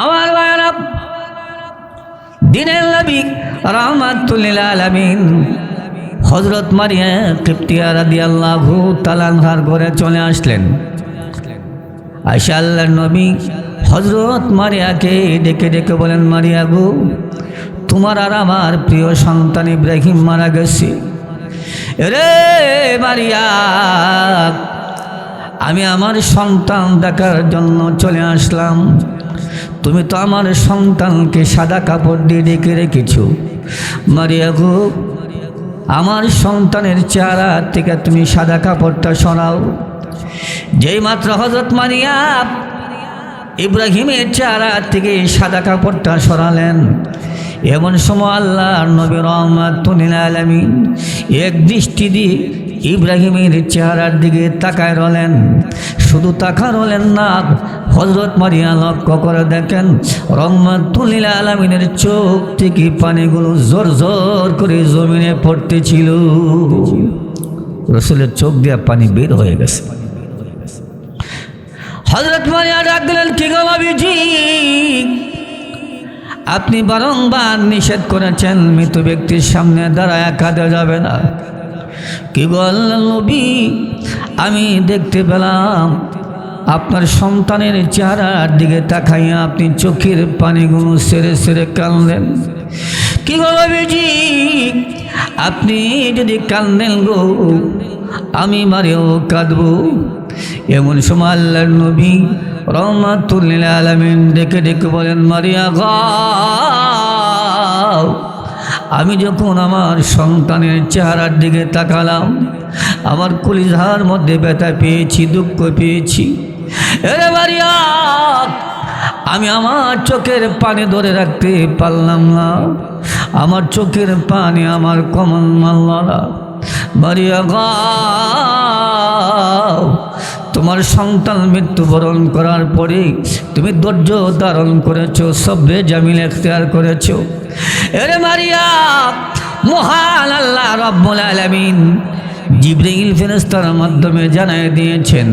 আমার ভাইরা, দিনের নবী রাহমাতুল লিল আলামিন হযরত মারিয়া কিবতিয়া রাদিয়াল্লাহু তাআলা আনহার ঘরে চলে আসলেন। আয়েশা আল্লাহর নবী হযরত মারিয়াকে ডেকে ডেকে বলেন, মারিয়া গো, তোমার আর আমার প্রিয় সন্তান ইব্রাহিম মারা গেছে। রে মারিয়া, আমি আমার সন্তান দেখার জন্য চলে আসলাম। তুমি তো আমার সন্তানকে সাদা কাপড় দিয়ে ডেকে রেখেছো। মারিয়া গো, আমার সন্তানের চেহারা থেকে তুমি সাদা কাপড়টা সরাও। যেই মাত্র হযরত মারিয়া ইব্রাহিমের চেহারা থেকে সাদা কাপড়টা সরালেন, এমন সময় আল্লাহর নবী রাহমাতুল লিল আলামিন এক দৃষ্টি দিয়ে ইব্রাহিমের চেহারার দিকে তাকায় রলেন। শুধু তাকায় রলেন না, হযরত মারিয়া লক্ষ্য করে দেখেন রাহমাতুল লিল আলামিনের চোখ থেকে পানিগুলো জোর জোর করে জমিনে পড়তেছিল। রাসূলের চোখ দিয়ে পানি বের হয়ে গেছে। হযরত মারিয়া ডাক দিলেন, কি গো নবীজি, আপনি বারংবার নিষেধ করেছেন মৃত ব্যক্তির সামনে দাঁড়ায় কাঁদা যাবে না। কি গো আল্লাহর নবী, আমি দেখতে পেলাম আপনার সন্তানের চেহারার দিকে তাকাইয়া আপনি চোখের পানিগুলো সেরে সেরে কাঁদলেন। কি গো নবীজি, আপনি যদি কাঁদেন গো, আমি মারিয়াও কাঁদবো। এমন সময় আল্লাহর নবী রাহমাতুল লিল আলামিন ডেকে ডেকে বলেন, মারিয়া গো, আমি যখন আমার সন্তানের চেহারার দিকে তাকালাম, আমার কলিজার মধ্যে ব্যথা পেয়েছি, দুঃখ পেয়েছি। এরে মারিয়া, আমি আমার চোখের পানি ধরে রাখতে পারলাম না। আমার চোখের পানি আমার কমল মানল না। মারিয়া গো, তোমার সন্তান মৃত্যুবরণ করার পরে তুমি ধৈর্য ধারণ করেছো, সবরে জামিল এখতিয়ার করেছো। এরে মারিয়া, মহান আল্লাহ রাব্বুল আলামিন জিবরাইল ফেরেশতার মাধ্যমে জানিয়ে দিয়েছেন,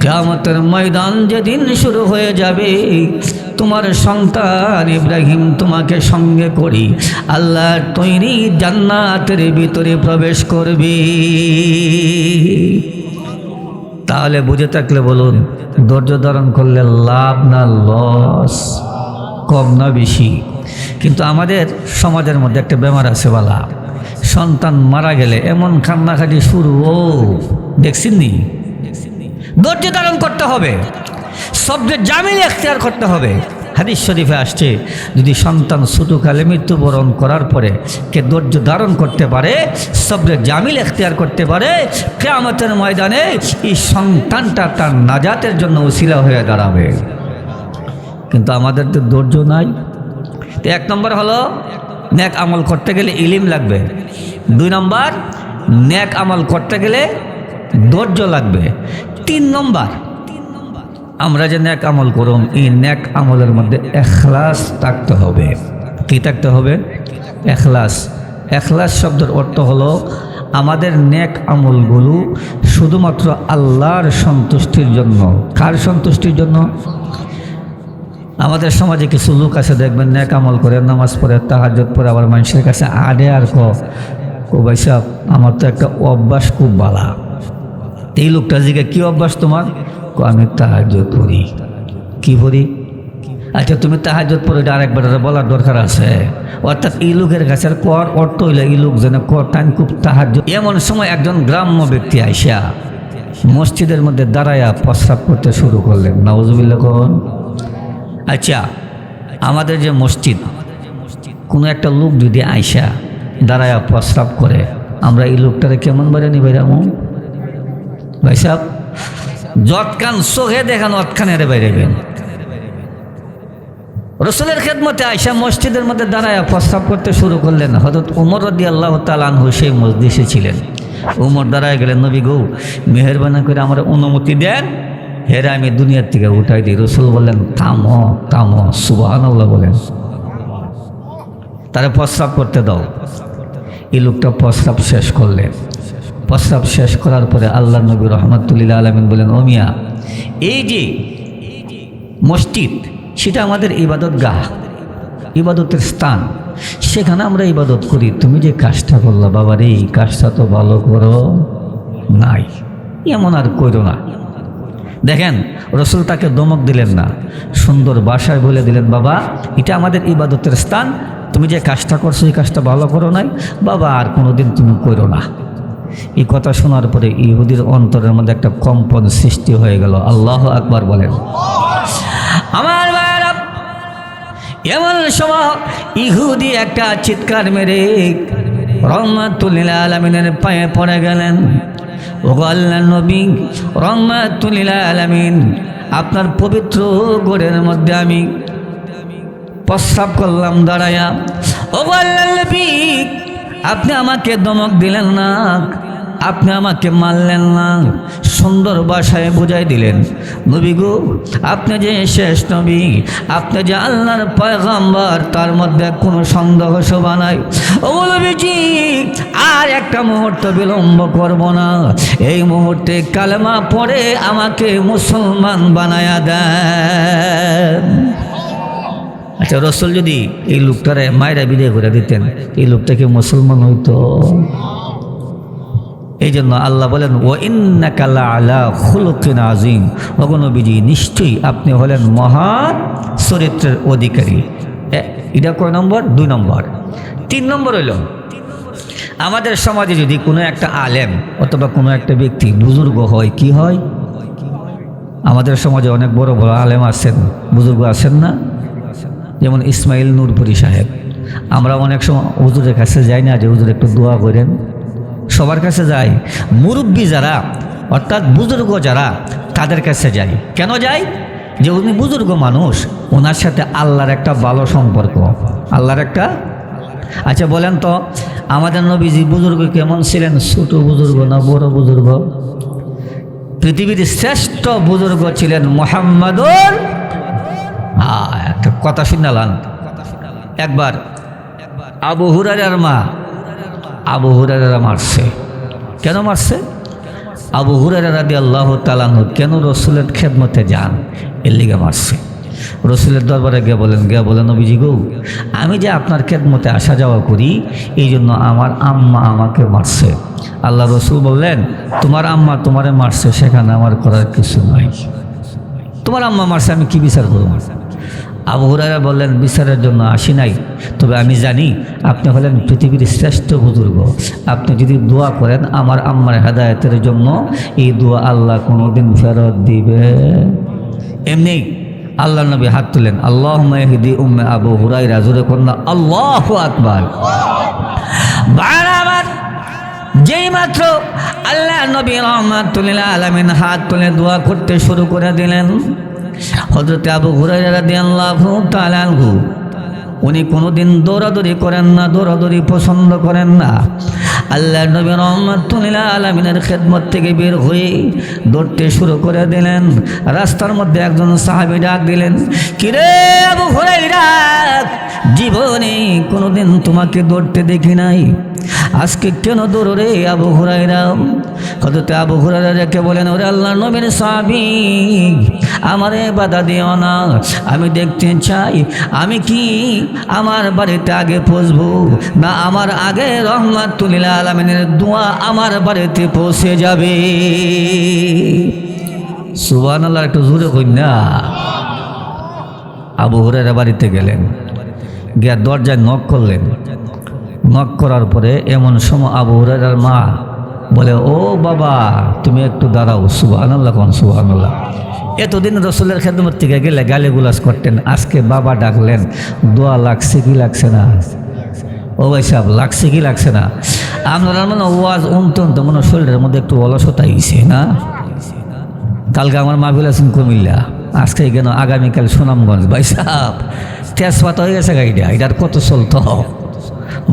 কিয়ামতের ময়দান যেদিন শুরু হয়ে যাবে, তোমার সন্তান ইব্রাহিম তোমাকে সঙ্গে করি আল্লাহর তৈরি জান্নাতের ভিতরে প্রবেশ করবে। তাহলে বুঝে থাকলে বলুন, ধৈর্য ধারণ করলে লাভ না লস, কম না বেশি? কিন্তু আমাদের সমাজের মধ্যে একটা বেমার আছে বালা, সন্তান মারা গেলে এমন কান্নাকাটি শুরু, ও দেখছেন নি? ধৈর্য ধারণ করতে হবে, সবরে জামিল এখতিয়ার করতে হবে। হাদিস শরীফে আসছে, যদি সন্তান ছোটকালে মৃত্যুবরণ করার পরে কে ধৈর্য ধারণ করতে পারে, সবরে জামিল এখতিয়ার করতে পারে, কিয়ামতের ময়দানে এই সন্তানটা তার নাজাতের জন্য ওসিলা হয়ে দাঁড়াবে। কিন্তু আমাদের তো ধৈর্য নাই। তো এক নম্বর হলো, নেক আমল করতে গেলে ইলিম লাগবে। 2 নম্বর, নেক আমল করতে গেলে ধৈর্য লাগবে। 3 নম্বর, আমরা যে নেক আমল করুন, এই নেক আমলের মধ্যে এখলাস থাকতে হবে। কি থাকতে হবে? এখলাস। এখলাস শব্দের অর্থ হলো আমাদের নেক আমলগুলো শুধুমাত্র আল্লাহর সন্তুষ্টির জন্য। কার সন্তুষ্টির জন্য? আমাদের সমাজে কিছু লোক আছে, দেখবেন নেক আমল করে, নামাজ পড়ে, তাহাজ্জুদ পড়ে, আবার মানুষের কাছে আডে আর কো ভাই সাহেব, আমার তো একটা অভ্যাস খুব বালা। এই লোকটা জিজ্ঞাসা, কি অভ্যাস তোমার? আমি তাহাজ্জুদ পড়ি। কি পড়ি? আচ্ছা, তুমি তাহাজ্জুদ পড়ে আরেকবার বলার দরকার আছে। অর্থাৎ এই লোকের কাছে কর অর্থ হইলে এই লোক যেন টাইম খুব তাহাজ্জুদ। এমন সময় একজন গ্রাম্য ব্যক্তি আইসা মসজিদের মধ্যে দাঁড়াইয়া প্রস্রাব করতে শুরু করলেন। নাউজুবিল্লাহ কোন। আচ্ছা, আমাদের যে মসজিদ, কোনো একটা লোক যদি আইসা দাঁড়াইয়া প্রস্রাব করে, আমরা এই লোকটারে কেমন বেড়ে নিবে? ভাই সাহেব, যৎকান চোখে দেখান অতখানে বেরোবেন। রাসূলের খেদমতে আয়েশা মসজিদের মধ্যে দাঁড়ায় প্রস্রাব করতে শুরু করলেন। হযরত ওমর রাদিয়াল্লাহু তাআলা আনহু সেই মজলিসে ছিলেন। ওমর দাঁড়ায় গেলেন, নবী গো, মেহেরবানি করে আমার অনুমতি দেন, হেরে আমি দুনিয়ার থেকে উঠাই দিই। রাসূল বললেন, থামো থামো, সুবহানাল্লাহ বলেন, তারা প্রস্রাব করতে দাও। এই লোকটা প্রস্রাব শেষ করলেন। প্রস্রাব শেষ করার পরে আল্লাহর নবী রাহমাতুল লিল আলামিন বলেন, ও মিয়া, এই যে মসজিদ, সেটা আমাদের ইবাদত গাহ, ইবাদতের স্থান, সেখানে আমরা ইবাদত করি। তুমি যে কাজটা করলা বাবা রে, এই কাজটা তো ভালো করো নাই, এমন আর করো না। দেখেন রসুল তাকে দমক দিলেন না, সুন্দর ভাষায় বলে দিলেন, বাবা এটা আমাদের ইবাদতের স্থান, তুমি যে কাজটা করছো এই কাজটা ভালো করো নাই বাবা, আর কোনোদিন তুমি করো না। এই কথা শোনার পরে ইহুদির অন্তরের মধ্যে একটা কম্পন সৃষ্টি হয়ে গেল। আল্লাহ আকবার বলেন। আমার ভাইরা, এমন সময় ইহুদি একটা চিৎকার মেরে রহমাতুল লিল আলামিনের পায়ে পড়ে গেলেন। ওগো আল্লাহর নবী, রহমাতুল লিল আলামিন, আপনার পবিত্র ঘরের মধ্যে আমি প্রস্রাব করলাম দাঁড়ায়া। ওগো আল্লাহর নবী, আপনি আমাকে ধমক দিলেন না, আপনি আমাকে মারলেন না, সুন্দর ভাষায় বুঝাই দিলেন, নবী গো আপনি যে শেষ নবী, আপনি যে আল্লাহর পয়গম্বর, তার মধ্যে কোনো সন্দেহ শোভা নাই। ও নবীজি, আর একটা মুহূর্ত বিলম্ব করব না, এই মুহূর্তে কালেমা পড়ে আমাকে মুসলমান বানায়া দেন। আচ্ছা, রসুল যদি এই লোকটারে মায়েরা বিদায় করে দিতেন, এই লোকটাকে মুসলমান হইতো? এই জন্য আল্লাহ বলেন, ও ইন্নাকা লাআলা খুলুকিন আযীম, ওগো নবীজি নিশ্চয়ই আপনি হলেন মহান চরিত্রের অধিকারী। এটা কয় নম্বর? 2 নম্বর। 3 নম্বর হইল, আমাদের সমাজে যদি কোনো একটা আলেম অথবা কোনো একটা ব্যক্তি বুজুর্গ হয়, কি হয়? আমাদের সমাজে অনেক বড় বড় আলেম আছেন, বুজুর্গ আছেন না? যেমন ইসমাইল নূরপুরি সাহেব। আমরা অনেক সময় হুজুরের কাছে যাই না যে হুজুর একটু দোয়া করেন? সবার কাছে যাই। মুরব্বী যারা অর্থাৎ বুজুর্গ যারা, তাদের কাছে যাই। কেন যাই? যে উনি বুজুর্গ মানুষ, ওনার সাথে আল্লাহর একটা ভালো সম্পর্ক, আল্লাহর একটা। আচ্ছা বলেন তো, আমাদের নবীজি বুজুর্গ কেমন ছিলেন? ছোট বুজুর্গ না বড় বুজুর্গ? পৃথিবীর শ্রেষ্ঠ বুজুর্গ ছিলেন মুহাম্মাদুর। একটা কথা শুনালাম। একবার আবু হুরায়রার মা আবু হুরায়রা মারছে। কেন মারছে? আবু হুরায়রা রাদিয়াল্লাহু তাআলা আনহু কেন রসুলের খেদমতে যান, এর লিগে মারছে। রসুলের দরবারে গিয়ে বলেন নবীজি গো, আমি যে আপনার খেদমতে আসা যাওয়া করি, এই জন্য আমার আম্মা আমাকে মারছে। আল্লাহ রসুল বললেন, তোমার আম্মা তোমারে মারছে, সেখানে আমার করার কিছু নাই। তোমার আম্মা মারছে, আমি কি বিচার করব? আবু হুরায়রা বললেন, বিচারের জন্য আসি নাই, তবে আমি জানি আপনি হলেন পৃথিবীর শ্রেষ্ঠ বুজুর্গ। আপনি যদি দোয়া করেন আমার আম্মার হেদায়েতের জন্য, এই দোয়া আল্লাহ কোনোদিন ফেরত দিবে? এমনি আল্লাহ নবী হাত তুলেন, আল্লাহুম্মা ইহদি উম্মে আবু হুরায়রা, জোরে কন্যা আল্লাহু আকবার। বারবার যেই মাত্র আল্লাহ নবী রাহমাতুল লিল আলামিন হাত তুলে দোয়া করতে শুরু করে দিলেন, হযরত আবু হুরায়রা রাদিয়াল্লাহু তাআলা আনহু উনি কোনোদিন দৌড়াদৌড়ি করেন না, দৌড়াদৌড়ি পছন্দ করেন না। আল্লাহ নবী রাহমাতুল লিল আলামিনের খেদমত থেকে বের হয়ে দৌড়তে শুরু করে দিলেন। রাস্তার মধ্যে একজন সাহাবী ডাক দিলেন, কিরে আবু হুরায়রা, জীবনে কোনোদিন তোমাকে দৌড়তে দেখি নাই, আজকে কেন দৌড় রে আবু হুরায়রা? হযরত আবু হুরায়রা রেখে বলেন, ওরে আল্লাহর নবীর সাহাবী, আমারে বাধা দিও না, আমি দেখতে চাই আমি কি আমার বাড়িতে আগে পৌঁছবো, না আমার আগে রহমাতুল লিল আলামিনের দোয়া আমার বাড়িতে পৌঁছে যাবে? সুবহানাল্লাহ, একটু জোরে কই না। আবু হুরায়রা বাড়িতে গেলেন, গিয়ে দরজায় নক করলেন। নক করার পরে এমন সময় আবু হুরায়রার মা বলে, ও বাবা তুমি একটু দাঁড়াও। সুবহানাল্লাহ, কোন সুবহানাল্লাহ। এতদিন রসুলের খেদমত থেকে গেলে গালিগুলাজ করতেন, আজকে বাবা ডাকলেন, দোয়া লাগছে কি লাগছে না? ও ভাই সাহেব, লাগছে কি লাগছে না? আপনারা মনে ওয়াজ উনতে মনে শরীরের মধ্যে একটু অলসতা আইছে না? কালকে আমার মাহফিল আছেন কুমিল্লা, আজকে কেন আগামীকাল সুনামগঞ্জ। ভাই সাহেব তেজপাত হয়ে গেছে গাড়িটা, এটার কত চলতো,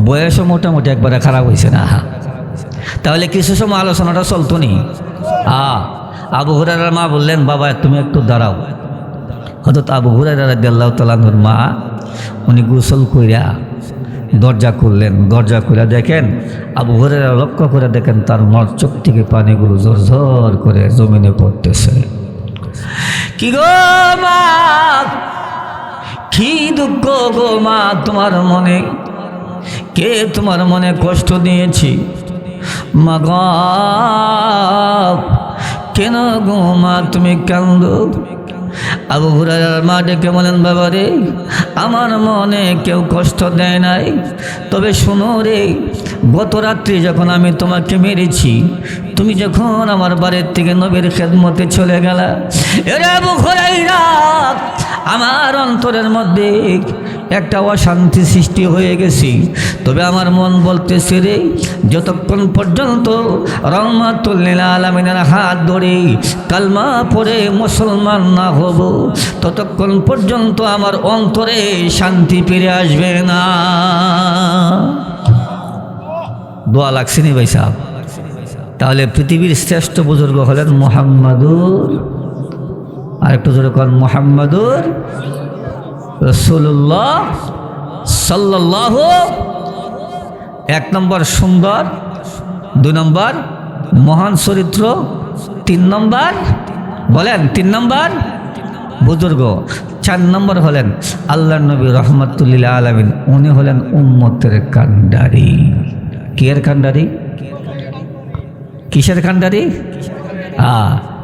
বয়সও মোটামুটি একবারে খারাপ হয়েছে না? তাহলে কিছু সময় আলোচনাটা চলতো নি? আবু হুরায়রার মা বললেন, বাবা তুমি একটু দাঁড়াও। হযরত আবু হুরায়রা রাদিয়াল্লাহু তাআলা আনহুর মা উনি গোসল কইরা দরজা খুললেন। দরজা খুলে দেখেন, আবু হুরায়রা লক্ষ্য করে দেখেন তার মার চোখ থেকে পানিগুলো ঝরঝর করে জমিনে পড়তেছে। কি গো মা, কি দুঃখ গো মা তোমার মনে, কে তোমার মনে কষ্ট দিয়েছি মা গো, কেন গো মা তুমি কান্দো? আবু হুরায়রার মা ডেকে বলেন, বাবা রে, আমার মনে কেউ কষ্ট দেয় নাই, তবে শোনো রে, গত রাত্রি যখন আমি তোমাকে মেরেছি, তুমি যখন আমার বাড়ির থেকে নবীর খেদমতে চলে গেলা, এরে আবু হুরায়রা, আমার অন্তরের মধ্যে একটা অশান্তি সৃষ্টি হয়ে গেছি। তবে আমার মন বলতেছে রে, যতক্ষণ পর্যন্ত রহমাতুল লিল আলামিনের হাত ধরে কালমা পড়ে মুসলমান না হব, ততক্ষণ পর্যন্ত আমার অন্তরে শান্তি ফিরে আসবে না। দোয়া লাগছেনি ভাই সাহেব? তাহলে পৃথিবীর শ্রেষ্ঠ বুজুর্গ হলেন মুহাম্মাদুর, আর একটু জোরে কর, মুহাম্মাদুর রাসূলুল্লাহ সাল্লাল্লাহু। এক নম্বর সুন্দর, দুই নম্বর মহান চরিত্র, তিন নম্বর বলেন, তিন নম্বর বুজুর্গ, চার নম্বর হলেন আল্লাহর নবী রহমাতুল লিল আলামিন। উনি হলেন উম্মতের কান্ডারি। কিয়ের কান্ডারি? কিসের কান্ডারি?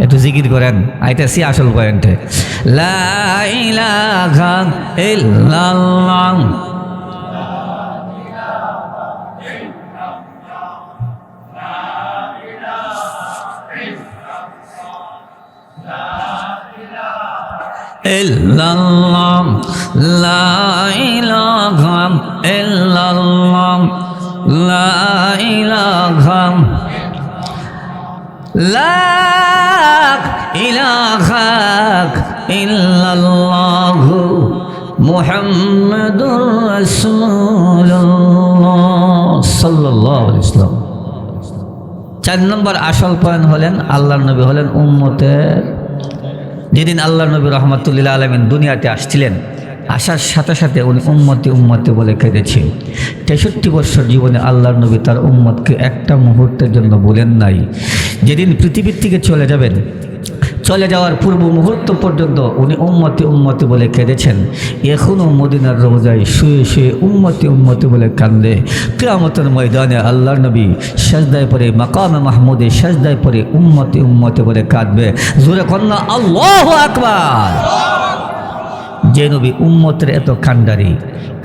একটু জিকির করেন, আইতাছি আসল পয়েন্টে। লা ইলাহা ইল্লাল্লাহ, ইল্লাল্লাহ, লা ইলাহা ইল্লাল্লাহ, লা ইলাহা, লা ইলাহা ইল্লাল্লাহ মুহাম্মাদুর রাসূলুল্লাহ সাল্লাল্লাহু আলাইহি ওয়াসাল্লাম। চার নম্বর আসল পয়েন্ট হলেন আল্লাহর নবী হলেন উম্মতের। যেদিন আল্লাহর নবী রহমাতুল লিল আলামিন দুনিয়াতে আসছিলেন, আসার সাথে সাথে উনি উম্মতি উম্মতি বলে কেঁদেছে। 63 বছর জীবনে আল্লাহর নবী তার উম্মতকে একটা মুহূর্তের জন্য বলেন নাই। যেদিন পৃথিবীর থেকে চলে যাবেন, চলে যাওয়ার পূর্ব মুহূর্ত পর্যন্ত উনি উম্মতি উম্মতি বলে কেঁদেছেন। এখনও মদিনার রওজায় শুয়ে শুয়ে উম্মতি উম্মতি বলে কান্দে। কিয়ামতের ময়দানে আল্লাহর নবী সাজদায় পড়ে, মাকামে মাহমুদে সাজদায় পড়ে উম্মতি উম্মতি বলে কাঁদবে। জোরে কন্যা আল্লাহু আকবার। যে নবী উম্মতের এত কান্ডারি,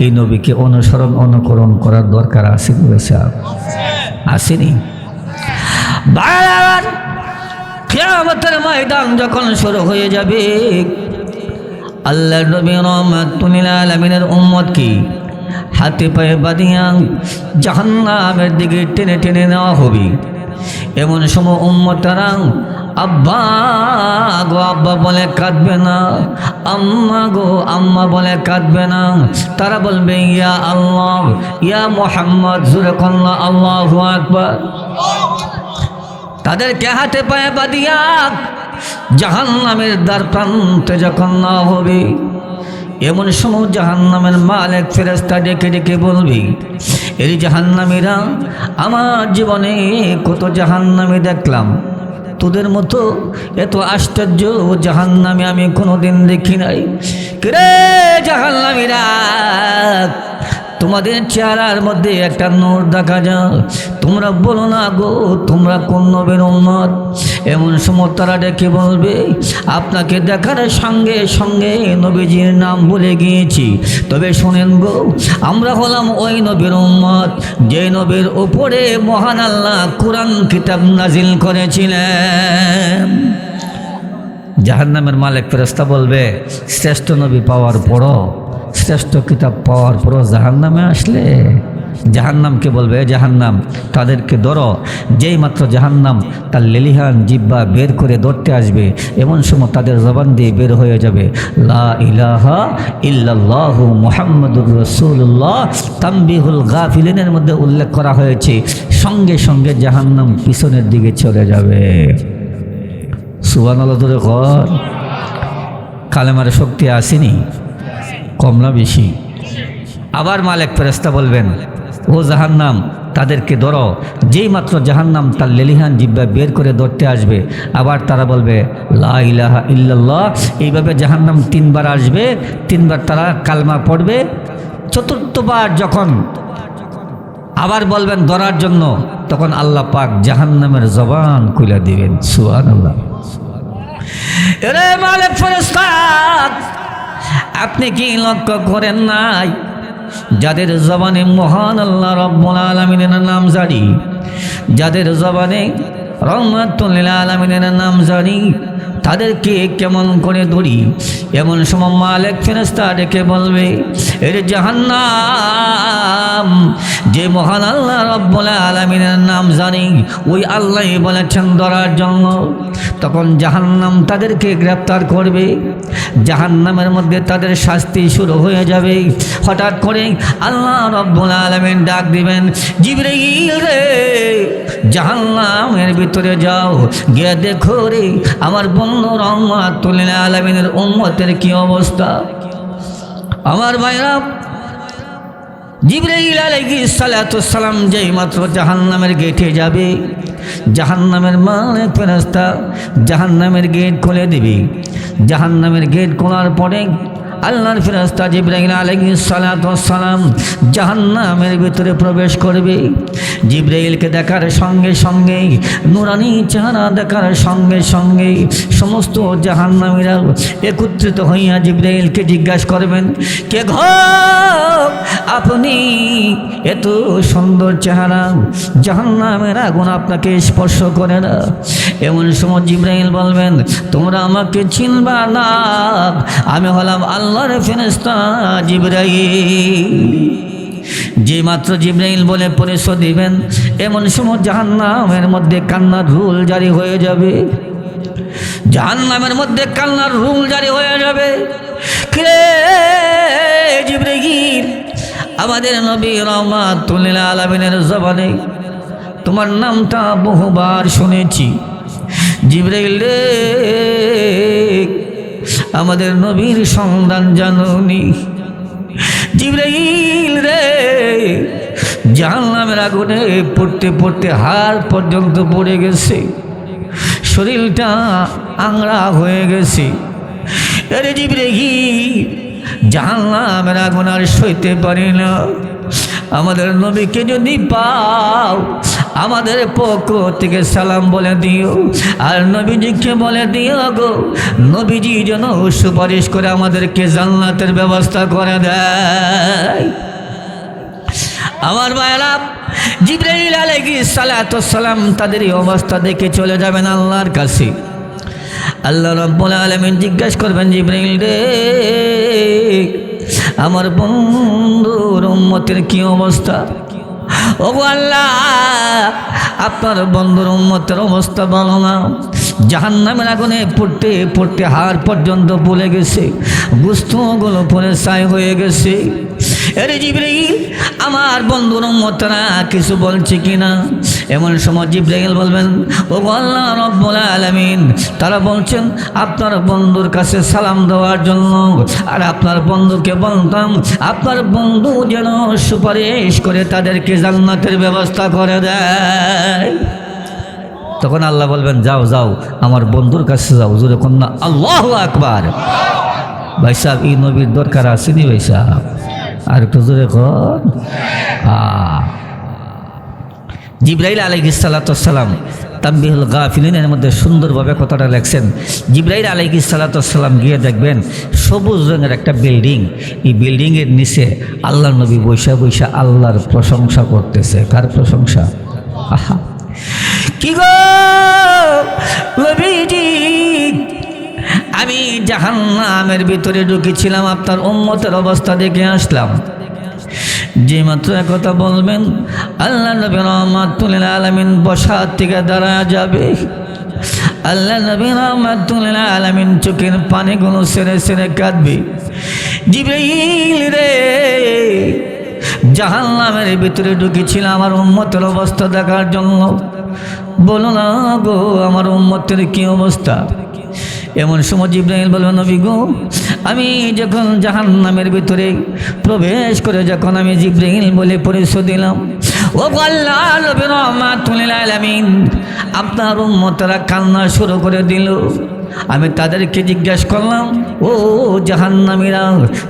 এই নবীকে অনুসরণ অনুকরণ করার দরকার আছে বলেছে, আসেনি? বারবার কিয়ামতের ময়দান যখন শুরু হয়ে যাবে, আল্লাহর নবী রহমাতুল লিল আলামিনের উম্মত কি হাতে পায়ে বাঁধিয়া জাহান্নামের দিকে টেনে টেনে নেওয়া হবে। এমন সময় উম্মতেরা আব্বা গো আব্বা বলে কাঁদবে না, আম্মা গো আম্মা বলে কাঁদবে না। তারা বলবে ইয়া আল্লাহ, ইয়া মুহাম্মদ, জোরে কন্না আল্লাহু আকবার। তাদেরকে হাতে পায়ে বাঁধিয়া জাহান্নামের দ্বার প্রান্তে যখন না হবে, এমন সময় জাহান্নামের মালিক ফেরেশতা ডেকে ডেকে বলবি, এই জাহান্নামীরা, আমার জীবনে কত জাহান্নামী দেখলাম, তোদের মতো এত আশ্চর্য জাহান্নামী আমি কোনোদিন দেখি নাই। রে জাহান্নামীরা, তোমাদের চেহারার মধ্যে একটা নূর দেখা যায়, তোমরা বলো না গো তোমরা কোন নবীর উম্মত। এমন সময় তারা ডেকে বলবে, আপনাকে দেখার সঙ্গে সঙ্গে নবীজির নাম ভুলে গিয়েছি, তবে শোনেন গো, আমরা হলাম ওই নবীর উম্মত যে নবীর উপরে মহান আল্লাহ কুরআন কিতাব নাজিল করেছিলেন। জাহান্নামের মালিক ফেরেশতা বলবে, শ্রেষ্ঠ নবী পাওয়ার পরও, শ্রেষ্ঠ কিতাব পাওয়ার পরও জাহান্নামে আসলে? জাহান্নামকে বলবে, জাহান্নাম তাদেরকে ধরো। যেই মাত্র জাহান্নাম তার লেলিহান জিব্বা বের করে ধরতে আসবে, এমন সময় তাদের জবান দিয়ে বের হয়ে যাবে লা ইলাহা ইল্লাল্লাহু মুহাম্মাদুর রাসূলুল্লাহ। তানবিহুল গাফিলিনের মধ্যে উল্লেখ করা হয়েছে, সঙ্গে সঙ্গে জাহান্নাম পিছনের দিকে চলে যাবে। সুবহানাল্লাহ ধরে কর। কালেমার শক্তি আসেনি? কম না বেশি? আবার মালিক ফেরেশতা বলবেন, ও জাহান্নাম তাদেরকে ধরো। যেই মাত্র জাহান্নাম তার লেলিহান জিহ্বা বের করে ধরতে আসবে, আবার তারা বলবে লা ইলাহা ইল্লাল্লাহ। এইভাবে জাহান্নাম 3 বার আসবে, 3 বার তারা কালমা পড়বে। চতুর্থবার যখন আবার বলবেন ধরার জন্য, তখন আল্লাহ পাক জাহান্নামের জবান খুলে দিবেন। সুবহানাল্লাহ। এরে মালিক ফেরেশতা, আপনি কি লক্ষ্য করেন নাই যাদের জবানে মহান আল্লাহ রাব্বুল আলামিনের নাম জারি, যাদের জবানে রহমাতুল লিল আলামিনের নাম জারি, তাদেরকে কেমন করে ধরি? এমন সময় মালিক ফেরেশতা ডেকে বলবে, এর জাহান্নাম, যে মহান আল্লাহ রাব্বুল আলামিনের নাম জানি ওই আল্লাহই বলেছেন ধরার জন্য। তখন জাহান্নাম তাদেরকে গ্রেফতার করবে, জাহান্নামের মধ্যে তাদের শাস্তি শুরু হয়ে যাবে। হঠাৎ করে আল্লাহ রাব্বুল আলামিন ডাক দিবেন, জিবরাইল রে, জাহান্নামের ভিতরে যাও, গিয়ে দেখো রে আমার বন্ধু রহমাতুল লিল আলামিনের উম্মতের কি অবস্থা। আমার ভাইরা, জিবরাইল আলাইহিস সালাতু সালাম যেই মাত্র জাহান্নামের গেটে যাবে, জাহান্নামের মালিক ফেরেশতা জাহান্নামের গেট খুলে দিবে। জাহান্নামের গেট খোলার পরে আল্লাহর ফেরেশতা জিবরাইল আলাইহিস সালাতু সালাম জাহান্নামের ভিতরে প্রবেশ করবে। জিবরাইলকে দেখার সঙ্গে সঙ্গে, নূরানি চেহারা দেখার সঙ্গে সঙ্গে সমস্ত জাহান্নামীরা একত্রিত হইয়া জিবরাইলকে জিজ্ঞাসা করবেন, কে গো আপনি? এত সুন্দর চেহারা, জাহান্নামের আগুন আপনাকে স্পর্শ করে না। এমন সময় জিবরাইল বলবেন, তোমরা আমাকে চিনবা না, আমি হলাম আল্লাহর ফেরেশতা জিবরাইল। যে মাত্র জিবরাইল বলে পরিচয় দিবেন, এমন সময় জাহান্নামের মধ্যে কান্নার রুল জারি হয়ে যাবে। জাহান্নামের মধ্যে কান্নার রুল জারি হয়ে যাবে। কে জিবরাইল, আমাদের নবী রহমাতুল লিল আলামিনের জবানে তোমার নামটা বহুবার শুনেছি। জিবরাইল রে, আমাদের নবীর সন্ধান জানুনি। জিবরাইল রে, জাহান্নামের আগুনে পড়তে পড়তে হাড় পর্যন্ত পড়ে গেছে, শরীরটা আংড়া হয়ে গেছে। আরে জিবরাইল, জাহান্নামের আগুন আর সইতে পারি না। আমাদের নবীকে যদি পাও, আমাদের পক্ষ থেকে সালাম বলে দিও, আর নবীজিকে বলে দিও গো, নবীজি যেন সুপারিশ করে আমাদেরকে জান্নাতের ব্যবস্থা করে দেয়। আমার ভাইরা, জিবরাইল আলাইহিস সালাতু সালাম তাদের এই অবস্থা দেখে চলে যাবেন আল্লাহর কাছে। আল্লাহ রাব্বুল আলামিন জিজ্ঞাসা করবেন, জিবরাইল রে, আমার বন্ধুর উম্মতের কি অবস্থা? ও আল্লাহ, আপনার বন্ধুর উম্মতের অবস্থা ভালো না। জাহান্নামের আগুনে পড়তে পড়তে হাড় পর্যন্ত পড়ে গেছে, গোশতগুলো পড়ে ছাই হয়ে গেছে। আরে জিবরাইল, আমার বন্ধুর উম্মতরা কিছু বলছে কিনা? এমন সময় জিবরাইল বলবেন, ও আল্লাহ রাব্বুল আলামিন, তারা বলছেন আপনার বন্ধুর কাছে সালাম দেওয়ার জন্য, আর আপনার বন্ধুকে বলতাম আপনার বন্ধু যেন সুপারিশ করে তাদেরকে জান্নাতের ব্যবস্থা করে দেয়। তখন আল্লাহ বলবেন, যাও যাও, আমার বন্ধুর কাছে যাও। জোরে কন্যা আল্লাহু আকবার। ভাই সাহেব, এই নবীর দরকার আসেনি ভাই সাহেব? আর একটু জোরে কর। জিবরাইল আলাইহিস সালাতু সালাম তানবীহুল গাফিলিনের মধ্যে সুন্দরভাবে কথাটা লেখছেন। জিবরাইল আলাইহিস সালাতু সালাম গিয়ে দেখবেন সবুজ রঙের একটা বিল্ডিং, এই বিল্ডিংয়ের নিচে আল্লাহর নবী বৈশা বৈশা আল্লাহর প্রশংসা করতেছে। কার প্রশংসা? আহা, কি গো নবীজি, আমি জাহান্নামের ভিতরে ঢুকেছিলাম, আপনার উম্মতের অবস্থা দেখে আসলাম। যে মাত্র একথা বলবেন, আল্লাহ নবী রহমাতুল লিল আলামিন বসার থেকে দাঁড়া যাবে। আল্লাহ নবী রহমাতুল লিল আলামিন চোখের পানিগুলো ছেড়ে ছেড়ে কাঁদবে। জিবরাইল রে, জাহান্নামের ভিতরে ঢুকেছিলাম আমার উম্মতের অবস্থা দেখার জন্য, বলো না গো আমার উম্মতের কি অবস্থা? এমন সময় জিবরাইল বলবেন নবী গো, আমি যখন জাহান্নামের ভিতরে প্রবেশ করে যখন আমি জিবরাইল বলে পরিচয় দিলাম, ও আল্লাহ নবী রাহমাতুল লিল আলামিন, আপনার উম্মতরা কান্না শুরু করে দিল। আমি তাদেরকে জিজ্ঞাসা করলাম, ও জাহান্নামীরা,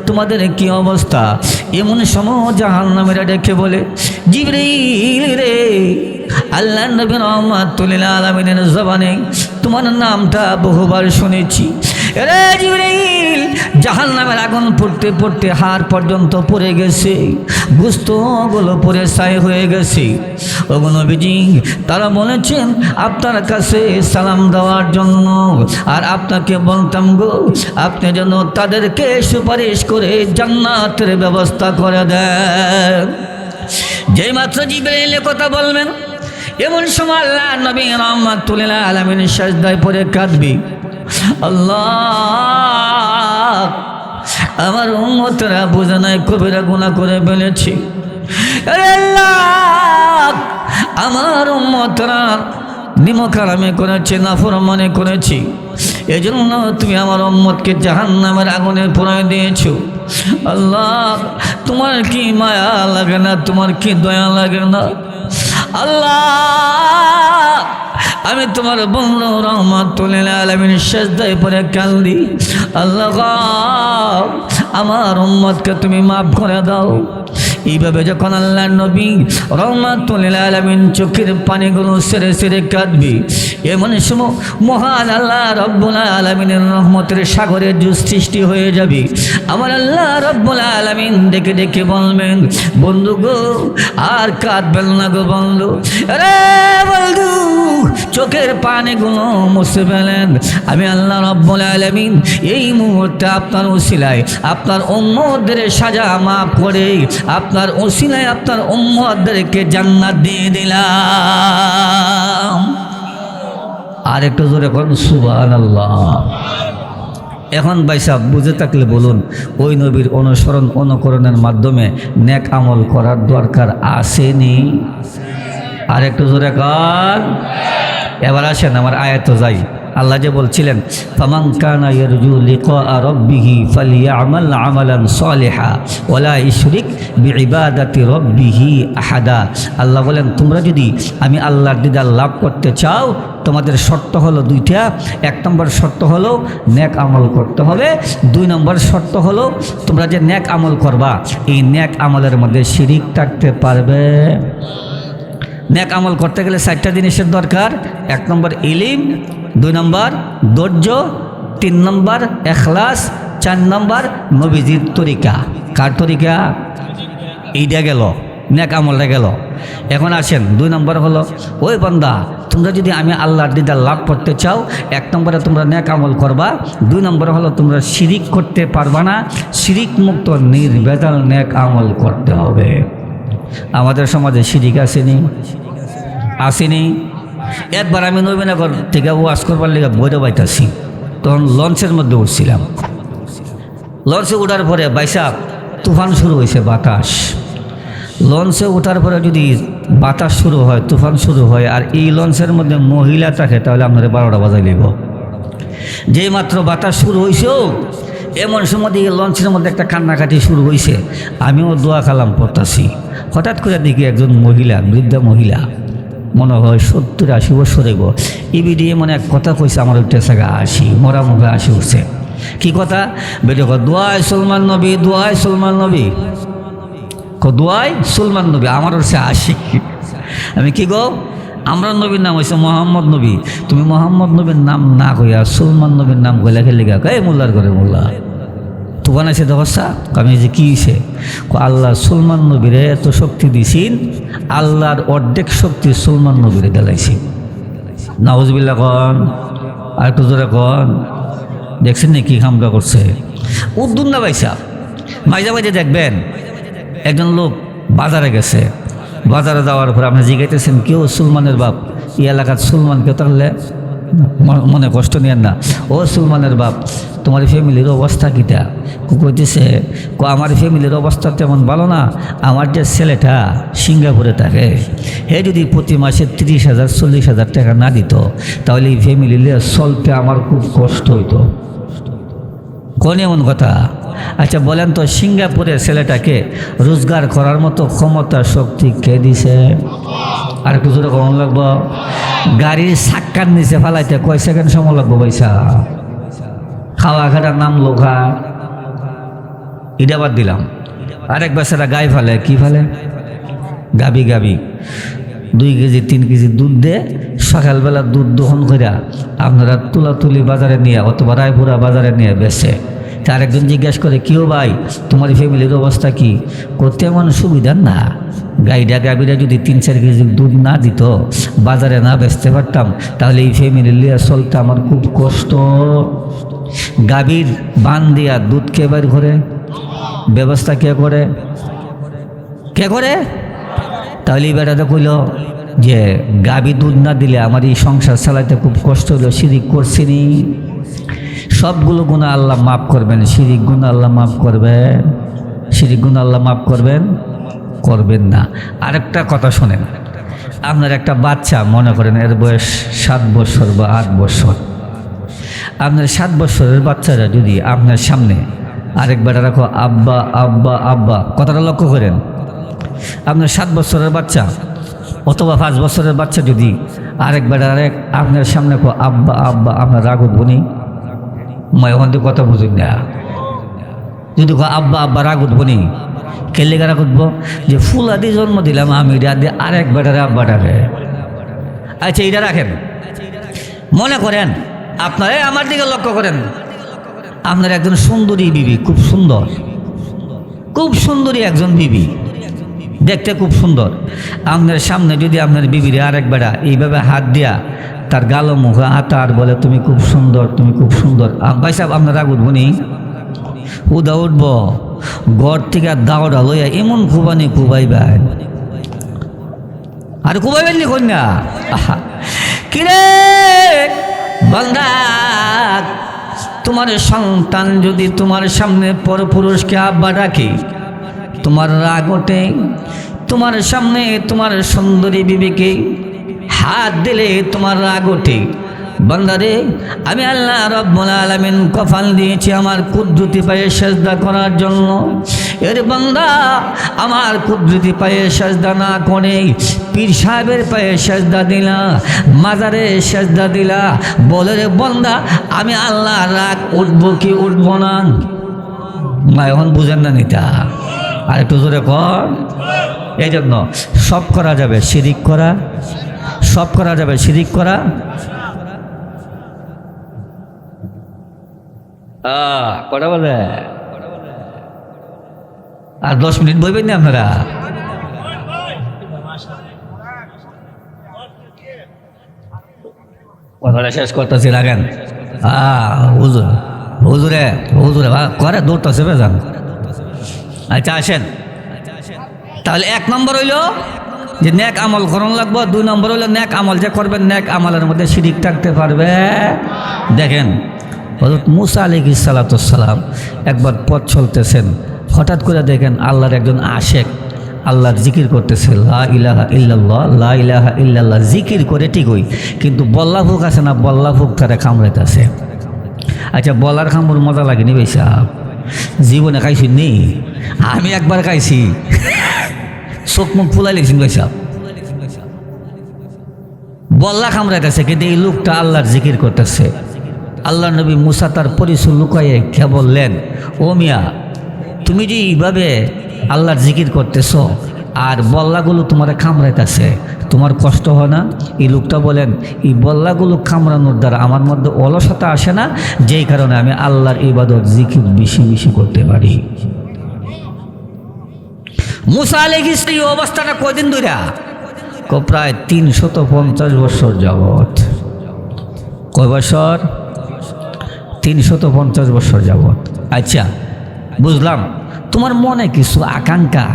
তোমাদের কি অবস্থা? এমন সময় জাহান্নামীরা ডেকে বলে, জিবরাইল রে, আল্লাহ নবী রাহমাতুল লিল আলামিনের জবানে তোমার নামটা বহুবার শুনেছি। রে জিবরাইল, জাহান্নামের আগুন পড়তে পড়তে হাড় পর্যন্ত পড়ে গেছে, গোশতগুলো পড়ে ছাই হয়ে গেছে। ও নবীজি, তারা বলেছেন আপনার কাছে সালাম দেওয়ার জন্য, আর আপনাকে বলতাম গো, আপনি যেন তাদেরকে সুপারিশ করে জান্নাতের ব্যবস্থা করে দেন। যেই মাত্র জিবরাইল কথা বলবেন, এমন সময় আল্লাহ নবী রাহমাতুল লিল আলামিন সাজদায় পড়ে কাঁদবি, আল্লাহ আমার উম্মতরা বুঝে নাই কবিরা গুনাহ করে ফেলেছি। আল্লাহ আমার উম্মতরা নিমখারামি করেছে, নাফরমানি করেছি, এজন্য তুমি আমার উম্মতকে জাহান্নামের আগুনে পোড়ায় দিয়েছো। আল্লাহ তোমার কি মায়া লাগে না? তোমার কি দয়া লাগে না? আল্লাহ আমি তোমার বন্ধু রাহমাতুল লিল আলামিন সাজদায় পড়ে কাঁদি, আল্লাহ আমার উম্মতকে তুমি মাফ করে দাও। এইভাবে যখন আল্লাহ নবী রাহমাতুল লিল আলামিন চোখের পানিগুলো সেরে সেরে কাঁদবি, এমন সময় মহান আল্লাহ রব্বুল আলামিনের রহমতের সাগরে জুস সৃষ্টি হয়ে যাবে। আমার আল্লাহ রব্বুল আলামিন ডেকে ডেকে বলবেন, বন্ধু গো আর কাঁদবেন না গো বন্ধু, রে বন্ধু চোখের পানিগুলো মুছে ফেলেন। আমি আল্লাহ রব্বুল আলামিন এই মুহূর্তে আপনার উসিলায় আপনার উম্মতদের সাজা মাফ করে আপনার উসিলায় আপনার উম্মতদেরকে জান্নাত দিয়ে দিলাম। আর একটু জোরে করুন সুবহানাল্লাহ। এখন ভাই সাহেব বুঝে থাকলে বলুন, ওই নবীর অনুসরণ অনুকরণের মাধ্যমে নেক আমল করার দরকার আসেনি? আর একটু জোরে কর। এবার আসেন আমার আয়াতে যাই। আল্লাহ যে বলছিলেন, ফামান কানা ইয়ারজু লিকা রাব্বিহি ফালিয়ামাল আমালান সালিহা ওয়ালা ইশরিক বিইবাদাতি রাব্বিহি আহাদা। আল্লাহ বলেন, তোমরা যদি আমি আল্লাহর দিদার লাভ করতে চাও, তোমাদের শর্ত হলো দুইটা। এক নম্বর শর্ত হলো নেক আমল করতে হবে। দুই নম্বর শর্ত হলো তোমরা যে নেক আমল করবা, এই নেক আমলের মধ্যে শিরিক থাকতে পারবে। নেক আমল করতে গেলে 4টা জিনিসের দরকার। 1 নম্বর ইলম, 2 নম্বর ধৈর্য, 3 নম্বর ইখলাস, 4 নম্বর নবীজির তরিকা। কার তরিকা? এইটা গেল, নেক আমলটা গেল। এখন আসেন 2 নম্বর হলো, ওই বান্দা তোমরা যদি আমি আল্লাহর দিদার লাভ করতে চাও, 1 নম্বরে তোমরা নেক আমল করবা, 2 নম্বরে হলো তোমরা শিরিক করতে পারবা না, শিরিক মুক্ত নির্ভেজাল নেক আমল করতে হবে। আমাদের সমাজে শিরিক আসেনি? আসেনি? একবার আমি নবীনগর থেকে ওয়াজ করবার লেগে বইটা বাইতাছি, তখন লঞ্চের মধ্যে উঠছিলাম। লঞ্চে ওঠার পরে বাইসাব তুফান শুরু হয়েছে, বাতাস। লঞ্চে ওঠার পরে যদি বাতাস শুরু হয়, তুফান শুরু হয়, আর এই লঞ্চের মধ্যে মহিলা থাকে, তাহলে আপনার 12টা বাজাই লিব। যেই মাত্র বাতাস শুরু হয়েছে, এমন সময় দিকে লঞ্চের মধ্যে একটা কান্নাকাটি শুরু হয়েছে। আমিও দোয়া কালাম পড়তাছি, হঠাৎ করে দেখি একজন মহিলা, বৃদ্ধা মহিলা, মনে হয় 70-80 বছর হইব, ইবিডিয়ে মনে এক কথা কইছে, আমার উঠে থাকা 80, মরা মুখে 80 উঠছে। কি কথা? বেটে দোয়াই সুলমান নবী, দোয়াই সুলমান নবী, দোয়াই সুলমান নবী, আমার হচ্ছে 80। আমি কি গো, আমরা নবীর নাম হয়েছে মোহাম্মদ নবী, তুমি মোহাম্মদ নবীর নাম না কইয়া সুলমান নবীর নাম কইলা খেলে গা, এই মোল্লার করে মোল্লা তুফান আছে দেখছা। আমি যে কী হয়েছে? আল্লাহ সুলমান নবীরে এত শক্তি দিছিন, আল্লাহর অর্ধেক শক্তি সুলমান নবীরে দেলাইছি। নাউজুবিল্লাহ কন, আর একটু জোরে কন। দেখছেন না কি কামটা করছে? উদ্দুন না ভাইসা, মাঝে মাঝে দেখবেন একজন লোক বাজারে গেছে, বাজারে যাওয়ার পর আপনি জিজ্ঞাইতেছেন কেউ সুলমানের বাপ, এই এলাকার সুলমান কেউ? তাহলে মনে কষ্ট নিয়েন না। ও সুলমানের বাপ, তোমার ফ্যামিলির অবস্থা কীটা? কইতেছে আমার ফ্যামিলির অবস্থা তেমন ভালো না। আমার যে ছেলেটা সিঙ্গাপুরে থাকে, হে যদি প্রতি মাসে 30,000 40,000 টাকা না দিত, তাহলে এই ফ্যামিলি নিয়ে চলতে আমার খুব কষ্ট হইতো। কোন এমন কথা? আচ্ছা বলেন তো, সিঙ্গাপুরের ছেলেটাকে রোজগার করার মতো ক্ষমতা শক্তি কে দিছে? আর কিছু কম লাগবো? গাড়ির চাক্কার নিচে ফালাইতে কয় সেকেন্ড সময় লাগবো পয়সা? খাওয়া খাটার নাম লোখা, এটা বাদ দিলাম। আরেক বেচারা গায়ে ফেলে, কি ফেলে? গাবি 2 কেজি 3 কেজি দুধ দে, সকালবেলা দুধ দহন করে আপনারা তুলাতুলি বাজারে নিয়ে অথবা রায়পুরা বাজারে নিয়ে বেচে। তার একজন জিজ্ঞাসা করে, কিও ভাই তোমার ফ্যামিলির অবস্থা কি? করতে এমন সুবিধা না, গাবিরা যদি 3-4 কেজি দুধ না দিত, বাজারে না বেচতে পারতাম, তাহলে এই ফ্যামিলি নিয়ে চলতে আমার খুব কষ্ট। গাভীর বান দিয়া দুধ কে বের করে? ব্যবস্থা কে করে? তাহলে এই বেটাতে কইল যে গাভী দুধ না দিলে আমার এই সংসার চালাইতে খুব কষ্ট হলো, শিরিক করছিনি। সবগুলো গুনাহ আল্লাহ মাফ করবেন, শিরিক গুনাহ আল্লাহ মাফ করবেন? শিরিক গুনাহ আল্লাহ মাফ করবেন না। আরেকটা কথা শোনেন, আপনার একটা বাচ্চা, মনে করেন এর বয়স 7 বছর বা 8 বছর। আপনার 7 বছরের বাচ্চারা যদি আপনার সামনে আরেকবার রাখো আব্বা আব্বা আব্বা, কথাটা লক্ষ্য করেন। আপনার 7 বছরের বাচ্চা অথবা 5 বছরের বাচ্চা যদি আরেকবার আপনার সামনে কো আব্বা আব্বা, আপনার রাগ উঠবো নি? ওখান থেকে কথা বুঝুন না। যদি কো আব্বা আব্বা, রাগ উঠবো নি? কেলে রাগ উঠবো? যে ফুলা দিয়ে জন্ম দিলাম আমি, এটা দিয়ে আরেক বেটারে আব্বাটাকে। আচ্ছা এটা রাখেন, মনে করেন আপনারা আমার দিকে লক্ষ্য করেন, আপনার একজন সুন্দরী বিবি, খুব সুন্দরী একজন বিবি, দেখতে খুব সুন্দর। আপনার সামনে যদি আপনার বিবির আরেক বেড়া এইভাবে হাত দিয়া তার গালো মুখে হাতা আর বলে তুমি খুব সুন্দর, তুমি খুব সুন্দর, ভাই সাহেব আপনার রাগ উঠবো নি? উদা উঠব, ঘর থেকে দাওড়া লইয়া এমন কুবানি কুবাইবেন, আর কুবাইবেন নি কন্যা? কিরে বান্দা, তোমার সন্তান যদি তোমার সামনে পরপুরুষকে আব্বা ডাকে, তোমার রাগ ওঠে? তোমার সামনে তোমার সুন্দরী বিবিকে হাত দিলে তোমার রাগ ওঠে? বান্দারে, আমি আল্লাহ রাব্বুল আলামিন কপাল দিয়েছি আমার কুদরতি পায়ে সেজদা করার জন্য। এর বান্দা আমার কুদরতি পায়ে সেজদা না করে পীর সাহেবের পায়ে সেজদা দিলা, মাজারে সেজদা দিলা, বলে রে বান্দা আমি আল্লাহ রাগ উঠবো কি উঠবো না? এখন বুঝেন না নিতা, আর একটু জোরে কর। এই জন্য সব করা যাবে, শিরিক করা সব করা যাবে, শিরিক করা কটা বলে? আর 10 মিনিট বইবেন না আপনারা? কথাটা শেষ করতেছি, রাখেন। হুজুরে করে দৌড়তেছে বেজান। আচ্ছা আসেন, তাহলে 1 নম্বর হইল যে নেক আমল করণ লাগবো। 2 নম্বর হইল নেক আমল যে করবেন, নেক আমলের মধ্যে শিরিক থাকতে পারবে। দেখেন হযরত মুসা আলাইহিস সালাম একবার পথ চলতেছেন, হঠাৎ করে দেখেন আল্লাহর একজন আশেক আল্লাহর জিকির করতেছে, লা ইলাহা ইল্লাল্লাহ লা ইলাহা ইল্লাল্লাহ জিকির করে ঠিকই, কিন্তু বল্লা ফুক আছে না, বল্লা ফুক তারা কামড়াইতেছে। আচ্ছা বলার খামুর মজা লাগেনি ভাই সাহেব? জীবনে খাইছি নি? আমি একবার খাইছি, চোখ মুখ ফুলাই লেগেছি ভাই সাহেব। বল্লা কামড়াইতেছে, কিন্তু এই লোকটা আল্লাহর জিকির করতেছে। আল্লাহ নবী মুসা তার পরিচয় লুকাইয়ে কে বললেন, ও মিয়া তুমি যে এইভাবে আল্লাহর জিকির করতেছ আর বল্লাগুলো তোমার কামড়াইতেছে, তোমার কষ্ট হয় না? এই লোকটা বলেন, এই বল্লাগুলো কামড়ানোর দ্বারা আমার মধ্যে অলসতা আসে না, যেই কারণে আমি আল্লাহর ইবাদত জিকির বেশি বেশি করতে পারি। মুসা আলাইহিস এই অবস্থাটা কয়দিন ধরে? প্রায় 350 বছর যাবৎ। কয় বছর? 350 বছর যাবৎ। আচ্ছা বুঝলাম, তোমার মনে কিছু আকাঙ্ক্ষা,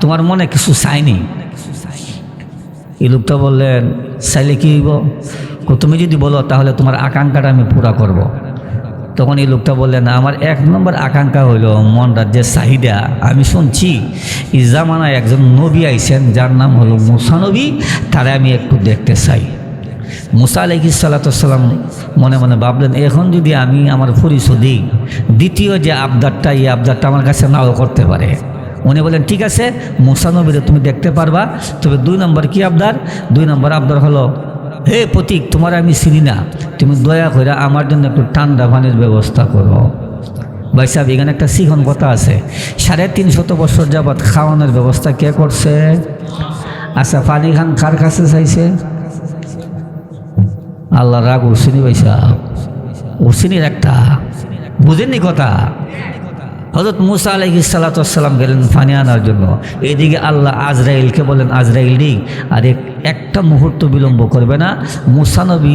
তোমার মনে কিছু চাইনি। এই লোকটা বললেন, চাইলে কি হইব? তুমি যদি বলো তাহলে তোমার আকাঙ্ক্ষাটা আমি পুরা করব। তখন এই লোকটা বললেন, আমার 1 নম্বর আকাঙ্ক্ষা হইল মনটার যে চাহিদা, আমি শুনছি এই জামানায় একজন নবী আইছেন যার নাম হলো মুসা নবী, তারা আমি একটু দেখতে চাই। মুসা আলাইহিস সালাম মনে মনে ভাবলেন, এখন যদি আমি আমার পরিচয় দিই, দ্বিতীয় যে আবদারটা, এই আবদারটা আমার কাছে নাও করতে পারে। উনি বলেন, ঠিক আছে, মুসা নবীরে তুমি দেখতে পারবা, তবে 2 নম্বর কি আবদার? 2 নম্বর আবদার হলো, হে প্রতীক, তোমার আমি চিনি না, তুমি দয়া করে আমার জন্য একটু ঠান্ডা পানির ব্যবস্থা করো। ভাই সাহেব, এখানে একটা শিখন কথা আছে, 350 বছর যাবৎ খাওয়ানোর ব্যবস্থা কে করছে? আচ্ছা, পানি খান কার কাছে চাইছে? আল্লাহ রাগ উঠছিনি ভাই সাহেব, উঠছিনির একটা, বুঝেননি কথা? হযরত মুসা আলাইহিস সালাম গেলেন পানি আনার জন্য, এইদিকে আল্লাহ আজরাইলকে বলেন, আজরাইল রে, আর একটা মুহূর্ত বিলম্ব করবে না, মুসা নবী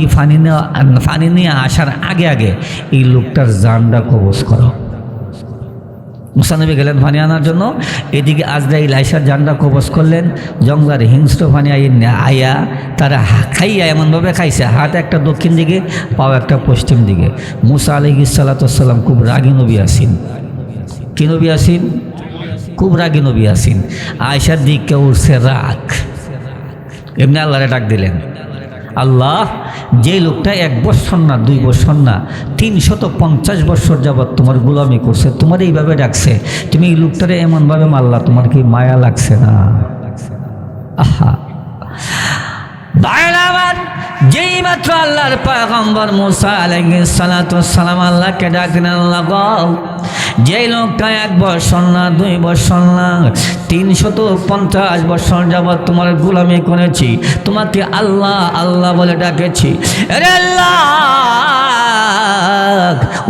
পানি নিয়ে আসার আগে আগে এই লোকটার জানটা কবজ করো। মুসা নবী গেলেন পানি আনার জন্য, এদিকে আজরাইল আয়সার জানটা কবজ করলেন। জঙ্গলার হিংস্র পানি আইয়া তারা খাইয়া এমনভাবে খাইছে, হাত একটা দক্ষিণ দিকে, পাও একটা পশ্চিম দিকে। মুসা আলাইহিস সালাম খুব রাগী নবী আছেন। কি নবী আছেন? খুব রাগী নবী আছেন। আয়সার দিকে উঠছে রাগ, এমনি আল্লাহরে ডাক দিলেন, আল্লাহ, যে লোকটা 1 বছর না 2 বছর না 350 বছর যাবৎ তোমার গোলামি করছে, তোমার এইভাবে ডাকছে, তুমি এই লোকটারে এমনভাবে মারলা, তোমার কি মায়া লাগছে না? আহা, যেই মাত্র আল্লাহর পয়গম্বর মুসা আলাইহিস সালাম আল্লাহকে ডাক দিলেন, আল্লাহ গো, যেই লোকটা 1 বছর না 2 বছর না 350 বছর যাবৎ তোমার গোলামি করেছি, তোমাকে আল্লাহ আল্লাহ বলে ডাকেছি, আরে আল্লাহ,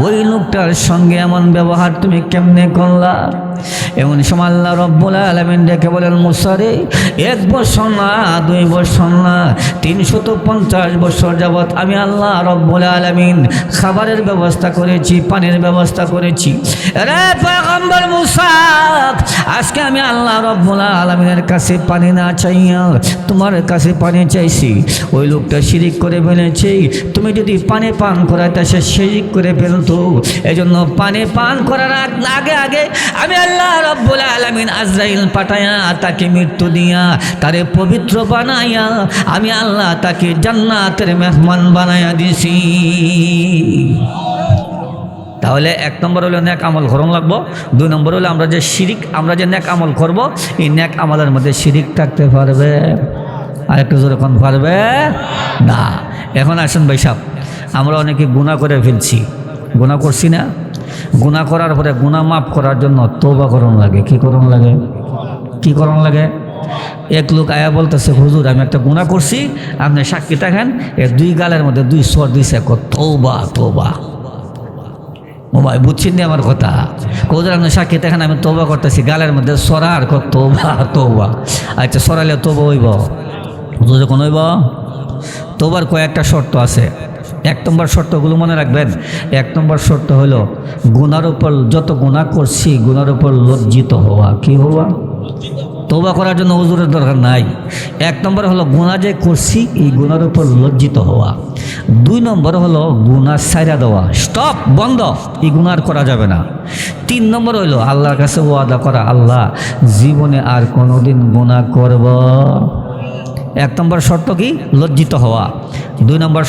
ওই লোকটার সঙ্গে এমন ব্যবহার তুমি কেমনে করলা? এমন সময় আল্লাহ রব্বুল আলামিন ডেকে বলেন, মুসা রে, 1 বছর না 2 বছর না 350 বছর যাবৎ আমি আল্লাহ রব্বুল আলামিন খাবারের ব্যবস্থা করেছি, পানির ব্যবস্থা করেছি। রে পয়গম্বর মুসা, আজকে আমি আল্লাহ রব্বুল আলামিনের কাছে পানি না চাইয়া তোমার কাছে পানি চাইছি। ওই লোকটা শিরিক করে ফেলেছে, তুমি যদি পানি পান করাতে সে শিরিক করে ফেলতো, এজন্য পানি পান করার আগে আগে আমি আল্লাহ রব্বুল আলামিন আজরাইল পাঠায়া তাকে মৃত্যু দিয়া তারে পবিত্র বানাইয়া আমি আল্লাহ তাকে জান্নাতের মেহমান বানাইয়া দিছি। তাহলে 1 নম্বর হলো নেক আমল করণ লাগবো, 2 নম্বর হলো আমরা যে নেক আমল করব, এই নেক আমলের মধ্যে শিরিক থাকতে পারবে? আর একটু জোরে কোন পারবে না? এখন আসুন ভাই সাহেব, আমরা অনেকে গুনাহ করে ফেলছি, গুনাহ করছি না? গুনাহ করার পরে গুনাহ মাফ করার জন্য তওবা করণ লাগে। কি করণ লাগে? কি করণ লাগে? এক লোক আয়া বলতেছে, হুজুর আমি একটা গুনাহ করছি, আপনি সাক্ষী থাকেন, 2 গালের মধ্যে 2 সর দিছে, তওবা তওবা। ও ভাই, বুঝছেন না আমার কথা? হুজুর আপনি সাক্ষী থাকেন, আমি তওবা করতেছি, গালের মধ্যে সরার তওবা তওবা। আচ্ছা, সরাইলে তওবা হইব? হুজুর যখন হইব, তওবার কয়েকটা শর্ত আছে। 1 নম্বর শর্তগুলো মনে রাখবেন। 1 নম্বর শর্ত হলো গুনার উপর, যত গুনাহ করছি গুনার উপর লজ্জিত হওয়া। কি হওয়া? তওবা করার জন্য হুজুরের দরকার নাই। 1 নম্বর হলো গুনাহ যে করছি এই গুনার উপর লজ্জিত হওয়া। 2 নম্বর হলো গুনাহ ছাইড়া দেওয়া, স্টপ, বন্ধ, এই গুনাহ আর করা যাবে না। 3 নম্বর হলো আল্লাহর কাছে ওয়াদা করা, আল্লাহ জীবনে আর কোনোদিন গুনাহ করব। 1 নম্বর শর্ত কি? লজ্জিত হওয়া। 2 নম্বর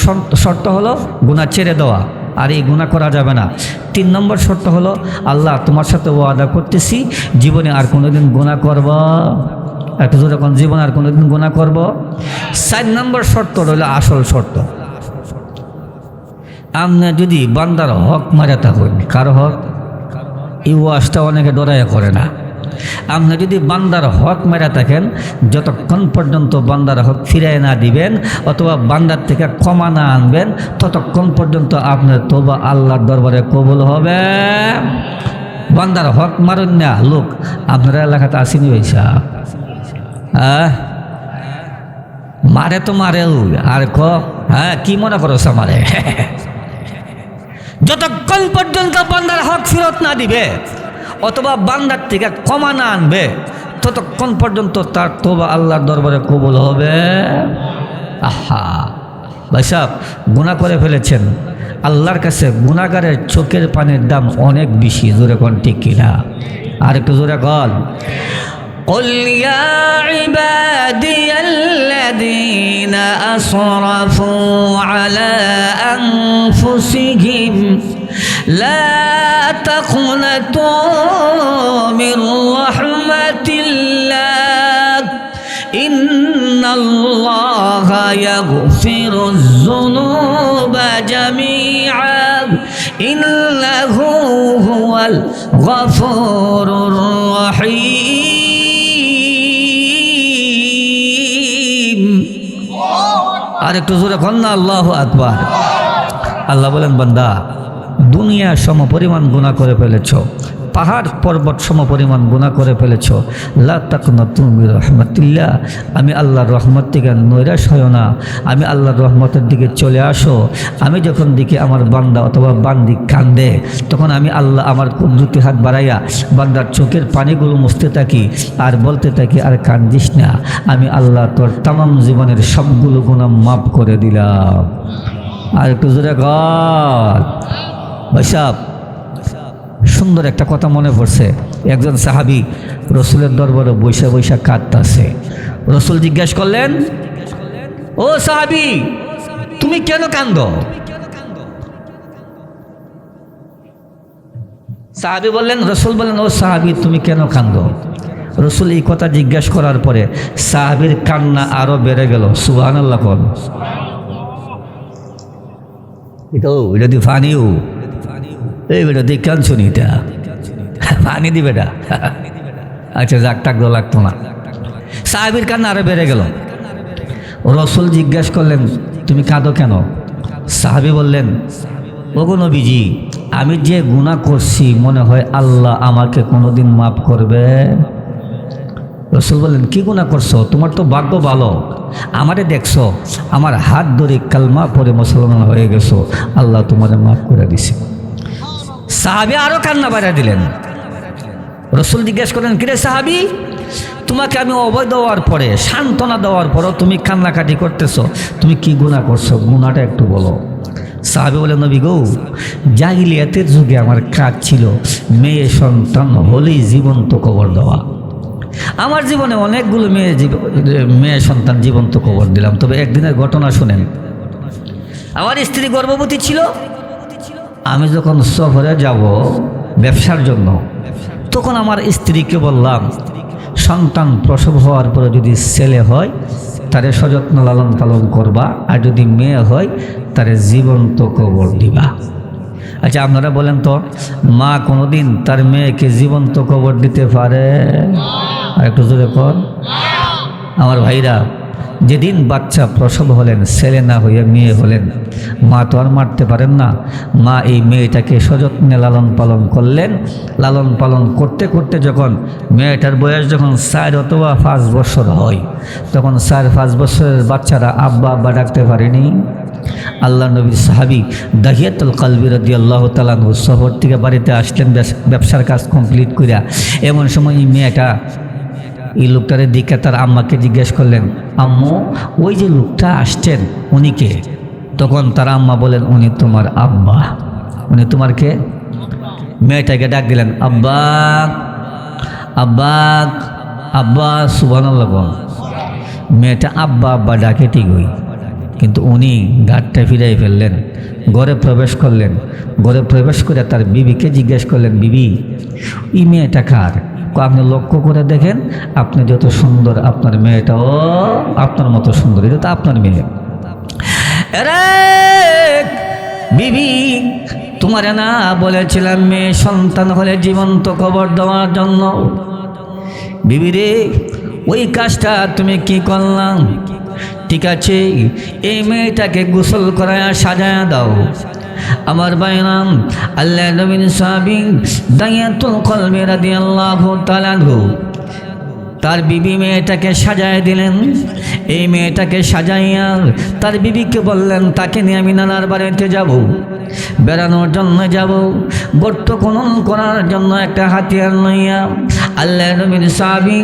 শর্ত হলো গুনাহ ছেড়ে দেওয়া, আর এই গুনাহ করা যাবে না। 3 নম্বর শর্ত হলো আল্লাহ তোমার সাথে ওয়াদা করতেছি জীবনে আর কোনোদিন গুনাহ করব। একটু জোরে কোন, জীবনে আর কোনোদিন গুনাহ করব। 4 নম্বর শর্ত হলো আসল শর্ত, আপনি যদি বান্দার হক মারা থাকেন, কারো হক, এই ওয়াজটা অনেকে ডরাইয়া করে না। আপনি যদি বান্দার হক মেরা থাকেন, যতক্ষণ পর্যন্ত বান্দার হক ফিরাই না দিবেন অথবা বান্দার থেকে ক্ষমা না আনবেন, ততক্ষণ পর্যন্ত আপনার তওবা আল্লাহর দরবারে কবুল হবে। বান্দার হক মারেন না লোক আপনার এলাকাতে আসেনি পয়সা, মারে তো মারে, আর কি মনে করো মারে? যতক্ষণ পর্যন্ত বান্দার হক ফেরত না দিবে অথবা বান্দার থেকে ক্ষমা না আনবে, ততক্ষণ পর্যন্ত তার তওবা আল্লাহর দরবারে কবুল হবে। আহা ভাই সাহেব গুনাহ করে ফেলেছেন, আল্লাহর কাছে গুনাহগারের চোখের পানির দাম অনেক বেশি। জোরে কোন ঠিক কিনা? আর একটু জোরে কল। قل يا عبادي الذين أسرفوا على أنفسهم لا تقنطوا من رحمة الله إن الله يغفر الذنوب جميعا إنه هو الغفور الرحيم। আর একটু জোরে কর না আল্লাহু আকবার। আল্লাহ বলেন, বান্দা দুনিয়া সম পরিমাণ গুনাহ করে ফেলেছ, পাহাড় পর্বত সম পরিমাণ গুনাহ করে ফেলেছ। লা তাকনাতু মির রাহমাতিল্লাহ, আমি আল্লাহর রহমত থেকে নৈরাশ হয় না, আমি আল্লাহর রহমতের দিকে চলে আসো। আমি যখন দেখি আমার বান্দা অথবা বান্দি কান্দে, তখন আমি আল্লাহ আমার কুদরতি হাত বাড়াইয়া বান্দার চোখের পানিগুলো মুছতে থাকি আর বলতে থাকি, আর কান্দিস না, আমি আল্লাহ তোর তামাম জীবনের সবগুলো গুনাহ মাফ করে দিলাম। আর একটু জোরে কর। ভাই সাহেব সুন্দর একটা কথা মনে পড়ছে। একজন সাহাবী রসুলের দরবারে বৈশা বৈশা কাঁদতাছে। রসুল জিজ্ঞেস করলেন, ও সাহাবী তুমি কেন কান্দো? সাহাবী বললেন, রসুল বললেন, ও সাহাবী তুমি কেন কান্দো? রসুল এই কথা জিজ্ঞেস করার পরে সাহাবীর কান্না আরো বেড়ে গেল। সুবহানাল্লাহ কোন। এটা দি ফানিও এই বেটা দেখ কান শুনি, এটা পানি দিবে এটা। আচ্ছা যাক, টাক লাগতো না। সাহাবীর কান্না আরো বেড়ে গেল। রসুল জিজ্ঞাসা করলেন, তুমি কাঁদো কেন? সাহাবী বললেন, ওগো নবীজি, আমি যে গুনাহ করছি মনে হয় আল্লাহ আমাকে কোনোদিন মাফ করবে। রসুল বললেন, কি গুনাহ করছো? তোমার তো ভাগ্য ভালো, আমারে দেখছো, আমার হাত ধরে কালমা পরে মুসলমান হয়ে গেছো, আল্লাহ তোমারে মাফ করে দিছে। সাহাবী আরো কান্না বাড়া দিলেন। রসুল জিজ্ঞেস করেন, কিরে সাহাবী, তোমাকে আমি অভয় দেওয়ার পরে, সান্ত্বনা দেওয়ার পরও তুমি কান্নাকাটি করতেছো, তুমি কি গুনাহ করছো? গুনাহটা একটু বলো। সাহাবী বলে, নবী গো, জাহিলিয়াতের যুগে আমার কাজ ছিল মেয়ে সন্তান হলেই জীবন্ত কবর দেওয়া। আমার জীবনে অনেকগুলো মেয়ে সন্তান জীবন্ত কবর দিলাম। তবে একদিনের ঘটনা শুনেন। আমার স্ত্রী গর্ভবতী ছিল। আমি যখন সফরে যাব ব্যবসার জন্য, তখন আমার স্ত্রীকে বললাম, সন্তান প্রসব হওয়ার পরে যদি ছেলে হয় তারে সযত্ন লালন পালন করবা, আর যদি মেয়ে হয় তারে জীবন্ত কবর দিবা। আচ্ছা আপনারা বলেন তো, মা কোনোদিন তার মেয়েকে জীবন্ত কবর দিতে পারে? আর একটু জোরে কর। আমার ভাইরা, যেদিন বাচ্চা প্রসব হলেন, ছেলে না হয়ে মেয়ে হলেন, মা তো আর মারতে পারেন না। মা এই মেয়েটাকে সযত্নে লালন পালন করলেন। লালন পালন করতে করতে যখন মেয়েটার বয়স যখন 4 অথবা 5 বছর হয়, তখন 4-5 বছরের বাচ্চারা আব্বা আব্বা ডাকতে পারেনি। আল্লাহ নবীর সাহাবী দাহিয়াতুল কলবি রাদিয়াল্লাহু তাআলা আনহু শহর থেকে বাড়িতে আসলেন ব্যবসার কাজ কমপ্লিট করিয়া। এমন সময় এই মেয়েটা এই লোকটারে দিকে তার আম্মাকে জিজ্ঞেস করলেন, আম্মু ওই যে লোকটা আসছেন উনি কে? তখন তার আম্মা বলেন, উনি তোমার আব্বা। উনি তোমার কে? মেয়েটাকে ডাক দিলেন, আব্বা আব্বা আব্বা। সুবহানাল্লাহ। মেয়েটা আব্বা আব্বা ডাকে ঠিকই, কিন্তু উনি ঘাটটা ফিরাই ফেললেন, ঘরে প্রবেশ করলেন। ঘরে প্রবেশ করে তার বিবিকে জিজ্ঞেস করলেন, বিবি এই মেয়েটা কার? আপনি লক্ষ্য করে দেখেন, আপনি যত সুন্দর আপনার মেয়েটাও আপনার মতো সুন্দর, এটা তো আপনার মেয়ে। বিবি তোমারে না বলেছিলাম মেয়ে সন্তান হলে জীবন্ত কবর দেওয়ার জন্য? বিবি রে, ওই কাজটা তুমি কি করলাম? ঠিক আছে, এই মেয়েটাকে গোসল করায় সাজায়া দাও। আমার বাইরাম, আল্লাহ নবীর সাহাবী দাহিয়াতুল কলবি রাদিয়াল্লাহু তাআলা আনহু তার বিবি মেয়েটাকে সাজায় দিলেন। এই মেয়েটাকে সাজাইয়া তার বিবিকে বললেন, তাকে নিয়ে আমি নানার বাড়িতে যাব, বেড়ানোর জন্য যাব, গর্ত খনন করার জন্য একটা হাতিয়ার লইয়া আল্লাহ নবীর সাহাবী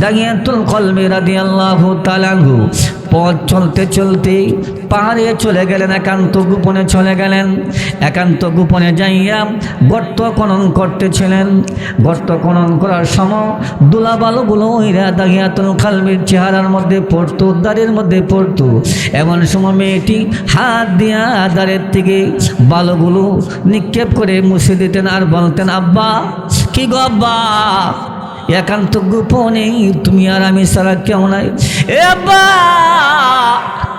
দাগিয়াতুল কলবি রাদিয়াল্লাহু তাআলা আনহু পথ চলতে চলতে পাহাড়ে চলে গেলেন, একান্ত গোপনে চলে গেলেন। একান্ত গোপনে যাইয়া গর্ত খনন করতেছিলেন। গর্ত খনন করার সময় দুলাবালুগুলো ওইরা দাগিয়াতুল কলবির চেহারার মধ্যে পড়তো, দাড়ির মধ্যে পড়তো। এমন সময় মেয়েটি হাত দিয়া দাড়ির থেকে বালুগুলো নিক্ষেপ করে মুছে দিতেন আর বলতেন, আব্বা। কি গো আব্বা? একান্ত গোপনে তুমি আর আমি সারা কেউ নাই। এ আব্বা,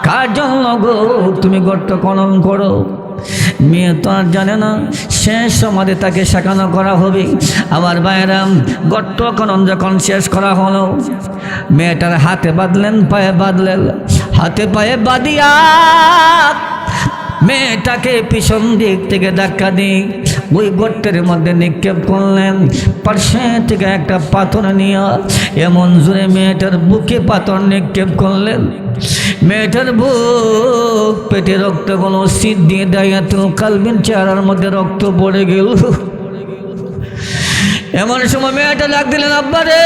কার জন্য গো তুমি গর্ত খনন করো? মেয়ে তো আর জানে না শেষ সমাধি তাকে শেখানো করা হবে। আবার বাইরাম গর্ত খনন যখন শেষ করা হলো, মেয়েটার হাতে বাঁধলেন, পায়ে বাঁধলেন। হাতে পায়ে বাঁধিয়া মেয়েটাকে পিছন দিক থেকে ধাক্কা দিয়ে ওই গর্তের মধ্যে নিক্ষেপ করলেন। পাশে থেকে একটা পাথর নিয়ে এমন জোরে মেয়েটার বুকে পাথর নিক্ষেপ করলেন, মেয়েটার বুক পেটে রক্তগুলো শীত দিয়ে দাগিয়াতুল কলবির চেহারার মধ্যে রক্ত পড়ে গেল। এমন সময় মেয়েটা ডাক দিলেন, আব্বা রে,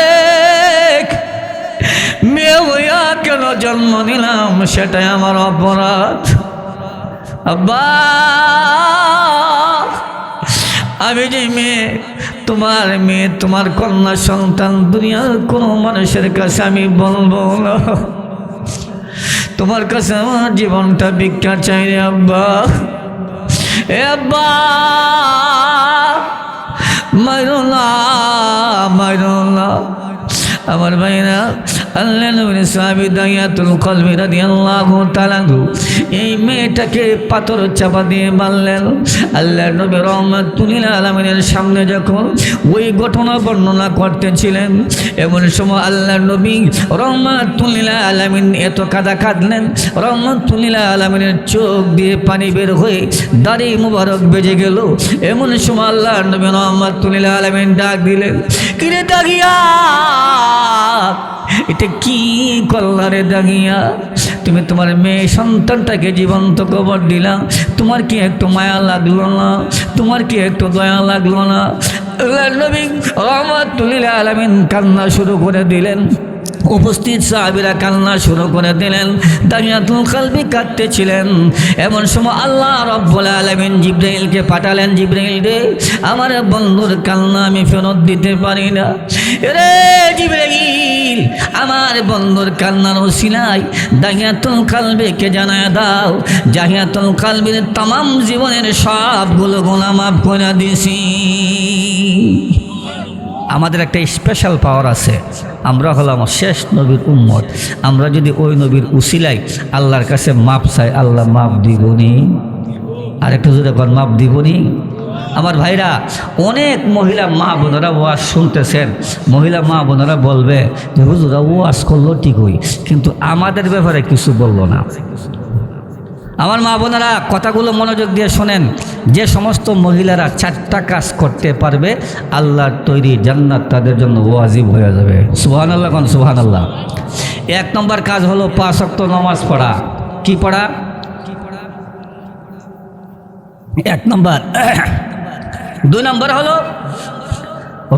মেয়ে হইয়া কেন জন্ম নিলাম সেটাই আমার অপরাধ। আব্বা, আমি যে মেয়ে, তোমার কন্যা সন্তান দুনিয়ার কোনো মানুষের কাছে আমি বলবো না। তোমার কাছে আমার জীবনটা ভিক্ষা চাই রে আব্বা। এ আব্বা, মাইরো না, মাইরো না। আমার ভাইরা, আল্লাহ নবীর সাহাবী দাগিয়াতুল কলবি রাদিয়াল্লাহু তাআলা এই মেয়েটাকে পাথর চাপা দিয়ে মারলেন। আল্লাহ নবী রাহমাতুল লিল আলামিনের সামনে যখন ওই ঘটনা বর্ণনা করতেছিলেন, এমন সময় আল্লাহ নবী রাহমাতুল লিল আলামিন এত কাঁদলেন, রাহমাতুল লিল আলামিনের চোখ দিয়ে পানি বের হয়ে দাড়ি মুবারক বেজে গেল। এমন সময় আল্লাহ নবী রাহমাতুল লিল আলামিন ডাক দিলেন, কিরে দাগিয়া, এটা কি করলা রে দাগিয়া? তুমি তোমার মেয়ে সন্তানটাকে জীবন্ত কবর দিলা, তোমার কি একটু মায়া লাগলো না? তোমার কি একটু দয়া লাগলো না? আল্লাহর নবী রাহমাতুল লিল আলামিন কান্না শুরু করে দিলেন। উপস্থিত সাহাবীরা কান্না শুরু করে দিলেন। দাগিয়াতুল কলবি কাঁদতেছিলেন। এমন সময় আল্লাহ রাব্বুল আলামিন জিবরাইলকে পাঠালেন, জিবরাইল রে, আমার বন্ধুর কান্না আমি ফেরত দিতে পারি না। রে জিবরাইল, আমার বন্ধুর কান্নার ওসিলায় দাগিয়াতুল কলবিকে জানায় দাও, দাগিয়াতুল কলবির তামাম জীবনের সবগুলো গুনাহ মাফ করে দিছি। আমাদের একটা স্পেশাল পাওয়ার আছে, আমরা হলাম শেষ নবীর উম্মত। আমরা যদি ওই নবীর উসিলাই আল্লাহর কাছে মাপ চাই, আল্লাহ মাপ দিবনি। আর একটু যদি এখন মাপ দিবনি। আমার ভাইরা, অনেক মহিলা মা বোনেরা ওয়াজ শুনতেছেন, মহিলা মা বোনেরা বলবে যে হুজুরা ওয়াজ করলো ঠিকই, কিন্তু আমাদের ব্যাপারে কিছু বললো না। আমার মা বোনেরা কথাগুলো মনোযোগ দিয়ে শোনেন। যে সমস্ত মহিলারা 4টা কাজ করতে পারবে, আল্লাহর তৈরি জান্নাত তাদের জন্য ওয়াজিব হয়ে যাবে। সুবহানাল্লাহ, কোন সুবহানাল্লাহ। 1 নম্বর কাজ হলো 5 ওয়াক্ত নামাজ পড়া। কি পড়া? 1 নম্বর। 2 নম্বর হলো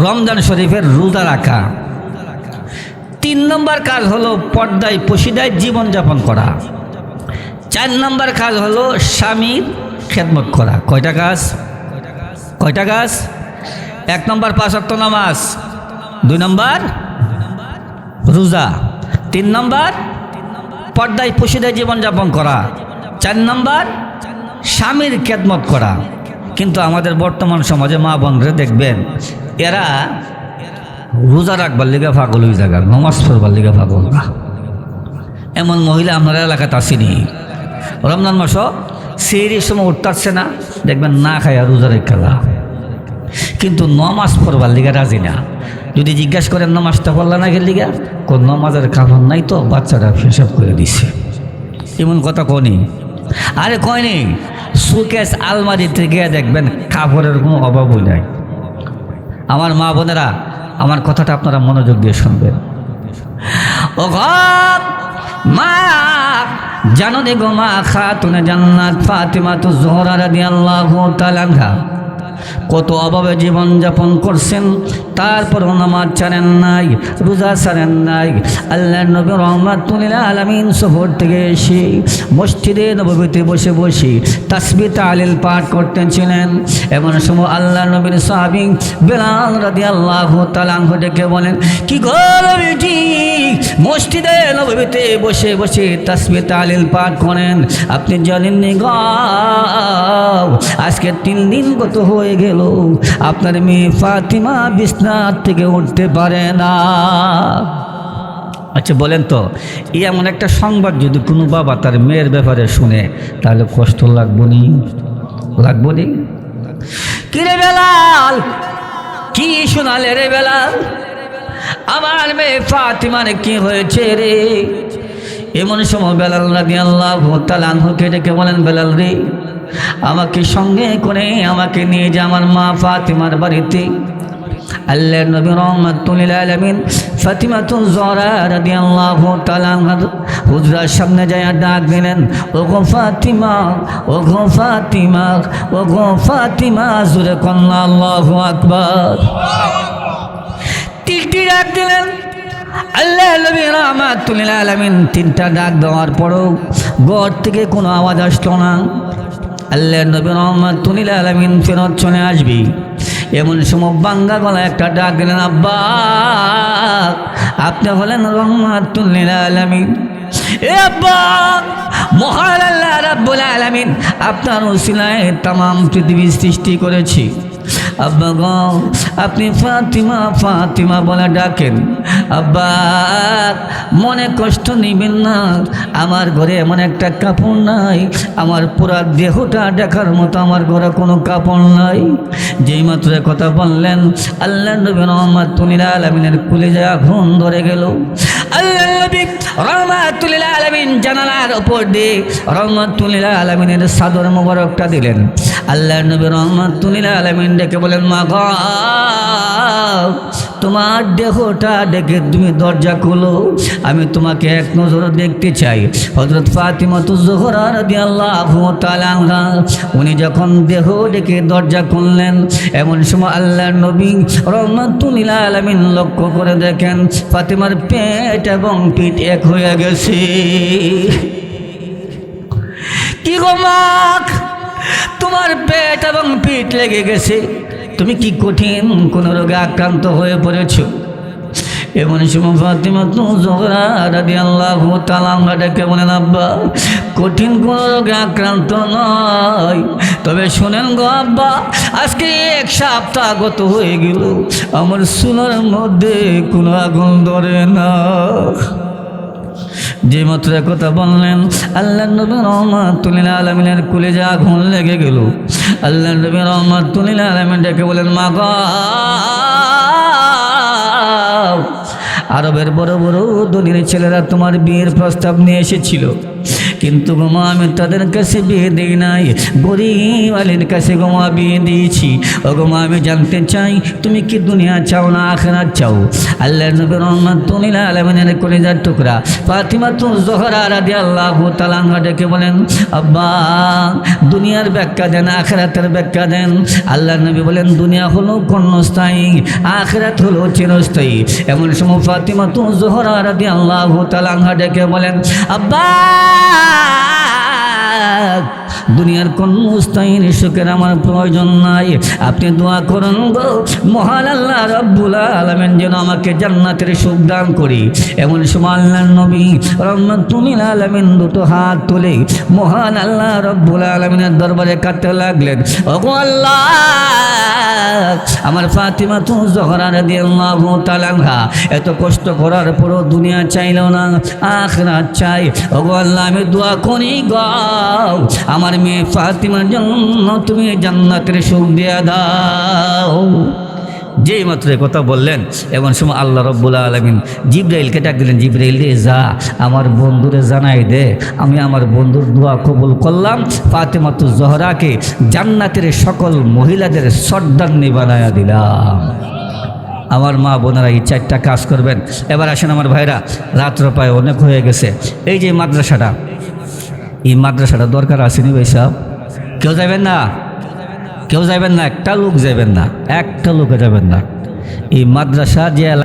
রমজান শরীফের রোজা রাখা। 3 নম্বর কাজ হলো পর্দায় পশিদায় জীবনযাপন করা। 4 নম্বর কাজ হলো স্বামীর খেদমত করা। কয়টা কাজ? 1 নম্বর 5 ওয়াক্ত নামাজ, 2 নম্বর রোজা, 3 নম্বর পর্দায় পশিদায় জীবনযাপন করা, 4 নম্বর স্বামীর খেদমত করা। কিন্তু আমাদের বর্তমান সমাজে মা বোনরা দেখবেন, এরা রোজা রাখবার লিগা পাগল হয়ে জায়গা, নামাজ পড়বার লিগা পাগল না। এমন মহিলা আপনার এলাকাতে আসেনি। রমজান মাস সেহরির সময় উঠতে না, দেখবেন না খায়া রোজা রেখা, কিন্তু নামাজ পড়বার লিগা রাজি না। যদি জিজ্ঞাসা করেন নামাজটা পড়লা না গেল লিগা, কোন নামাজের কাপড় নাই তো, বাচ্চারা হিসাব করে দিছে। এমন কথা কনি? আরে কয়নি, সুকেস আলমারিতে গিয়ে দেখবেন কাপড়ের কোনো অভাবই নাই। আমার মা বোনেরা, আমার কথাটা আপনারা মনোযোগ দিয়ে শুনবেন। ও মা, জানো দেখো মা খাতুনে জান্নাত ফাতিমা তু জোহরা রাদিয়াল্লাহু তাআলা আনহা কত অভাবে জীবনযাপন করছেন, তারপর নামাজ ছাড়েন নাই, রোজা ছাড়েন নাই। আল্লাহর নবী রহমাতুল আলামিন সফর থেকে এসে মসজিদে নববীতে বসে বসে তাসবিহ তাহলিল পাঠ করতেছিলেন। এমন সময় আল্লাহর নবীর সাহাবী বেলাল রাদিয়াল্লাহু তাআলা আনহু ডেকে বলেন, কি গো নবীজি, মসজিদে নববীতে বসে বসে তাসবিহ তাহলিল পাঠ করেন, আপনি জানেননি গো আজকে 3 দিন গত হয়ে গেল আপনার মেয়ে ফাতিমা বিছানা থেকে উঠতে পারে না। আচ্ছা বলেন তো, এমন একটা সংবাদ যদি কোনো বাবা তার মেয়ের ব্যাপারে শুনে তাহলে কষ্ট লাগবনি? লাগবনি? কিরে বেলাল, কি শোনালে রে বেলাল? আমার মেয়ে ফাতিমার কি হয়েছে রে? এমন সময় বেলাল রাদিয়াল্লাহু তাআলা আনহুকে ডেকে বলেন, বেলাল রে, আমাকে সঙ্গে করে আমাকে নিয়ে যা আমার মা ফাতিমার বাড়িতে। আল্লাহর নবী রাহমাতুল লিল আলামিন ফাতিমাতুজ জহরা রাদিয়াল্লাহু তাআলা আনহা হুজরার সামনে যায় ডাক দিলেন, ও গো ফাতিমা, ও গো ফাতিমা, ও গো ফাতিমা, জোরে কন্না আল্লাহু আকবার। তিনটি ডাক দিলেন আল্লাহর নবী রাহমাতুল লিল আলামিন। 3টা ডাক দেওয়ার পরও ঘর থেকে কোনো আওয়াজ আসলো না। আল্লাহর নবী রাহমাতুল লিল আলামিন ফেরত চলে আসবি, এমন সময় বাঙ্গা গলা একটা ডাক দিলেন, আব্বা, আপনি হলেন রাহমাতুল লিল আলামিন। এ আব্বা, মহান আল্লাহ রাব্বুল আলামিন আপনার উসিলায় তামাম পৃথিবী সৃষ্টি করেছি। আব্বা গো, আপনি ফাতিমা ফাতিমা বলে ডাকেন। আব্বা, মনে কষ্ট নিবেন না, আমার ঘরে এমন একটা কাপড় নাই, আমার পুরা দেহটা দেখার মতো আমার ঘরে কোনো কাপড় নাই। যেই মাত্র কথা বললেন আল্লাহ নবী রাহমাতুল লিল আলামিনের কলিজা আগুন ধরে গেল। আল্লাহ নবী রাহমাতুল লিল আলামিন জানালার উপর দিয়ে রাহমাতুল লিল আলামিনের চাদর মোবারকটা দিলেন। আল্লাহ নবী রাহমাতুল লিল আলামিন ডেকে বলেন, মা গো, তোমার দেহটা ডেকে তুমি দরজা খোলো, আমি তোমাকে এক নজর দেখতে চাই। হযরত ফাতিমাতুজ জোহরা রাদিয়াল্লাহু তাআলা আনহা উনি যখন দেহ ডেকে দরজা খুললেন, এমন সময় আল্লাহর নবী রাহমাতুল লিল আলামিন লক্ষ্য করে দেখেন ফাতিমার পেট এবং পিঠ এক হয়ে গেছে। কি গো মা, তোমার পেট এবং পিঠ লেগে গেছে, তুমি কি কঠিন কোন রোগে আক্রান্ত হয়ে পড়েছ? এমন সময় ফাতিমাতুজ জোহরা রাদিয়াল্লাহু তাআলা আনহা ডেকে বলেন, আব্বা, কঠিন কোন রোগে আক্রান্ত নয়, তবে শোনেন গো আব্বা, আজকে 1 সপ্তাহ গত হয়ে গেল আমার চুলার মধ্যে কোনো আগুন ধরে না। যে মাত্র কথা বললেন আল্লাহ নবী রাহমাতুল লিল আলামিনের কলিজা আগুন লেগে গেল। আল্লাহ নবী রাহমাতুল লিল আলামিন ডেকে বলেন, মা গো, আরবের বড় বড় ধনীর ছেলেরা তোমার বিয়ের প্রস্তাব নিয়ে এসেছিল, কিন্তু গোমা আমি তাদের কাছে বিয়ে দিই নাই, গরিব আলীর কাছে গোমা বিয়ে দিয়েছি। ও গোমা, আমি জানতে চাই তুমি কি দুনিয়া চাও না আখিরাত চাও? আল্লাহর নবী রাহমাতুল লিল আলামিনের কলিজার টুকরা ফাতিমাতুজ জোহরা রাদিয়াল্লাহু তাআলা আনহা ডেকে বলেন, আব্বা, দুনিয়ার ব্যাখ্যা দেন, আখিরাতের ব্যাখ্যা দেন। আল্লাহর নবী বলেন, দুনিয়া হলো ক্ষণস্থায়ী, আখিরাত হলো চিরস্থায়ী। এমন সময় ফাতিমাতুজ জোহরা রাদিয়াল্লাহু তাআলা আনহা ডেকে বলেন, আব্বা, দুনিয়ার কোন স্থায়ী সুখের আমার প্রয়োজন নাই, আপনি দোয়া করুন গো মহান আল্লাহ রাব্বুল আলামিন যেন আমাকে জান্নাতের সুখ দান করি। এমন সময় আল্লাহর নবী রাহমাতুল লিল আলামিন 2 হাত তুলে মহান আল্লাহ রাব্বুল আলামিনের দরবারে কাঁদতে লাগলেন, ওগো আল্লাহ, আমার ফাতিমাতুজ জোহরা রাদিয়াল্লাহু তাআলা আনহা এত কষ্ট করার পরও দুনিয়া চাইল না, আখিরাত চাই। ওগো আল্লাহ, আমি দোয়া করি গো আমার মেয়ে ফাতিমার জন্য তুমি জান্নাতের সুখ দিয়ে দাও। যেই মাত্র কথা বললেন এমন সময় আল্লাহ রাব্বুল আলামিন জিবরাইলকে ডাক দিলেন, জিবরাইল রে, যা আমার বন্ধুরে জানাই দে আমি আমার বন্ধুর দোয়া কবুল করলাম, ফাতিমাতুজ জোহরাকে জান্নাতের সকল মহিলাদের সর্দারনি বানায়া দিলাম। আমার মা বোনেরা এই 4টা কাজ করবেন। এবার আসেন আমার ভাইরা, রাত্র প্রায় অনেক হয়ে গেছে। এই যে মাদ্রাসাটা, এই মাদ্রাসাটা দরকার আসেনি ভাই সাহেব? কেউ যাবেন না, কেউ যাবেন না, একটা লোক যাবেন না, একটা লোকে যাবেন না। এই মাদ্রাসা যে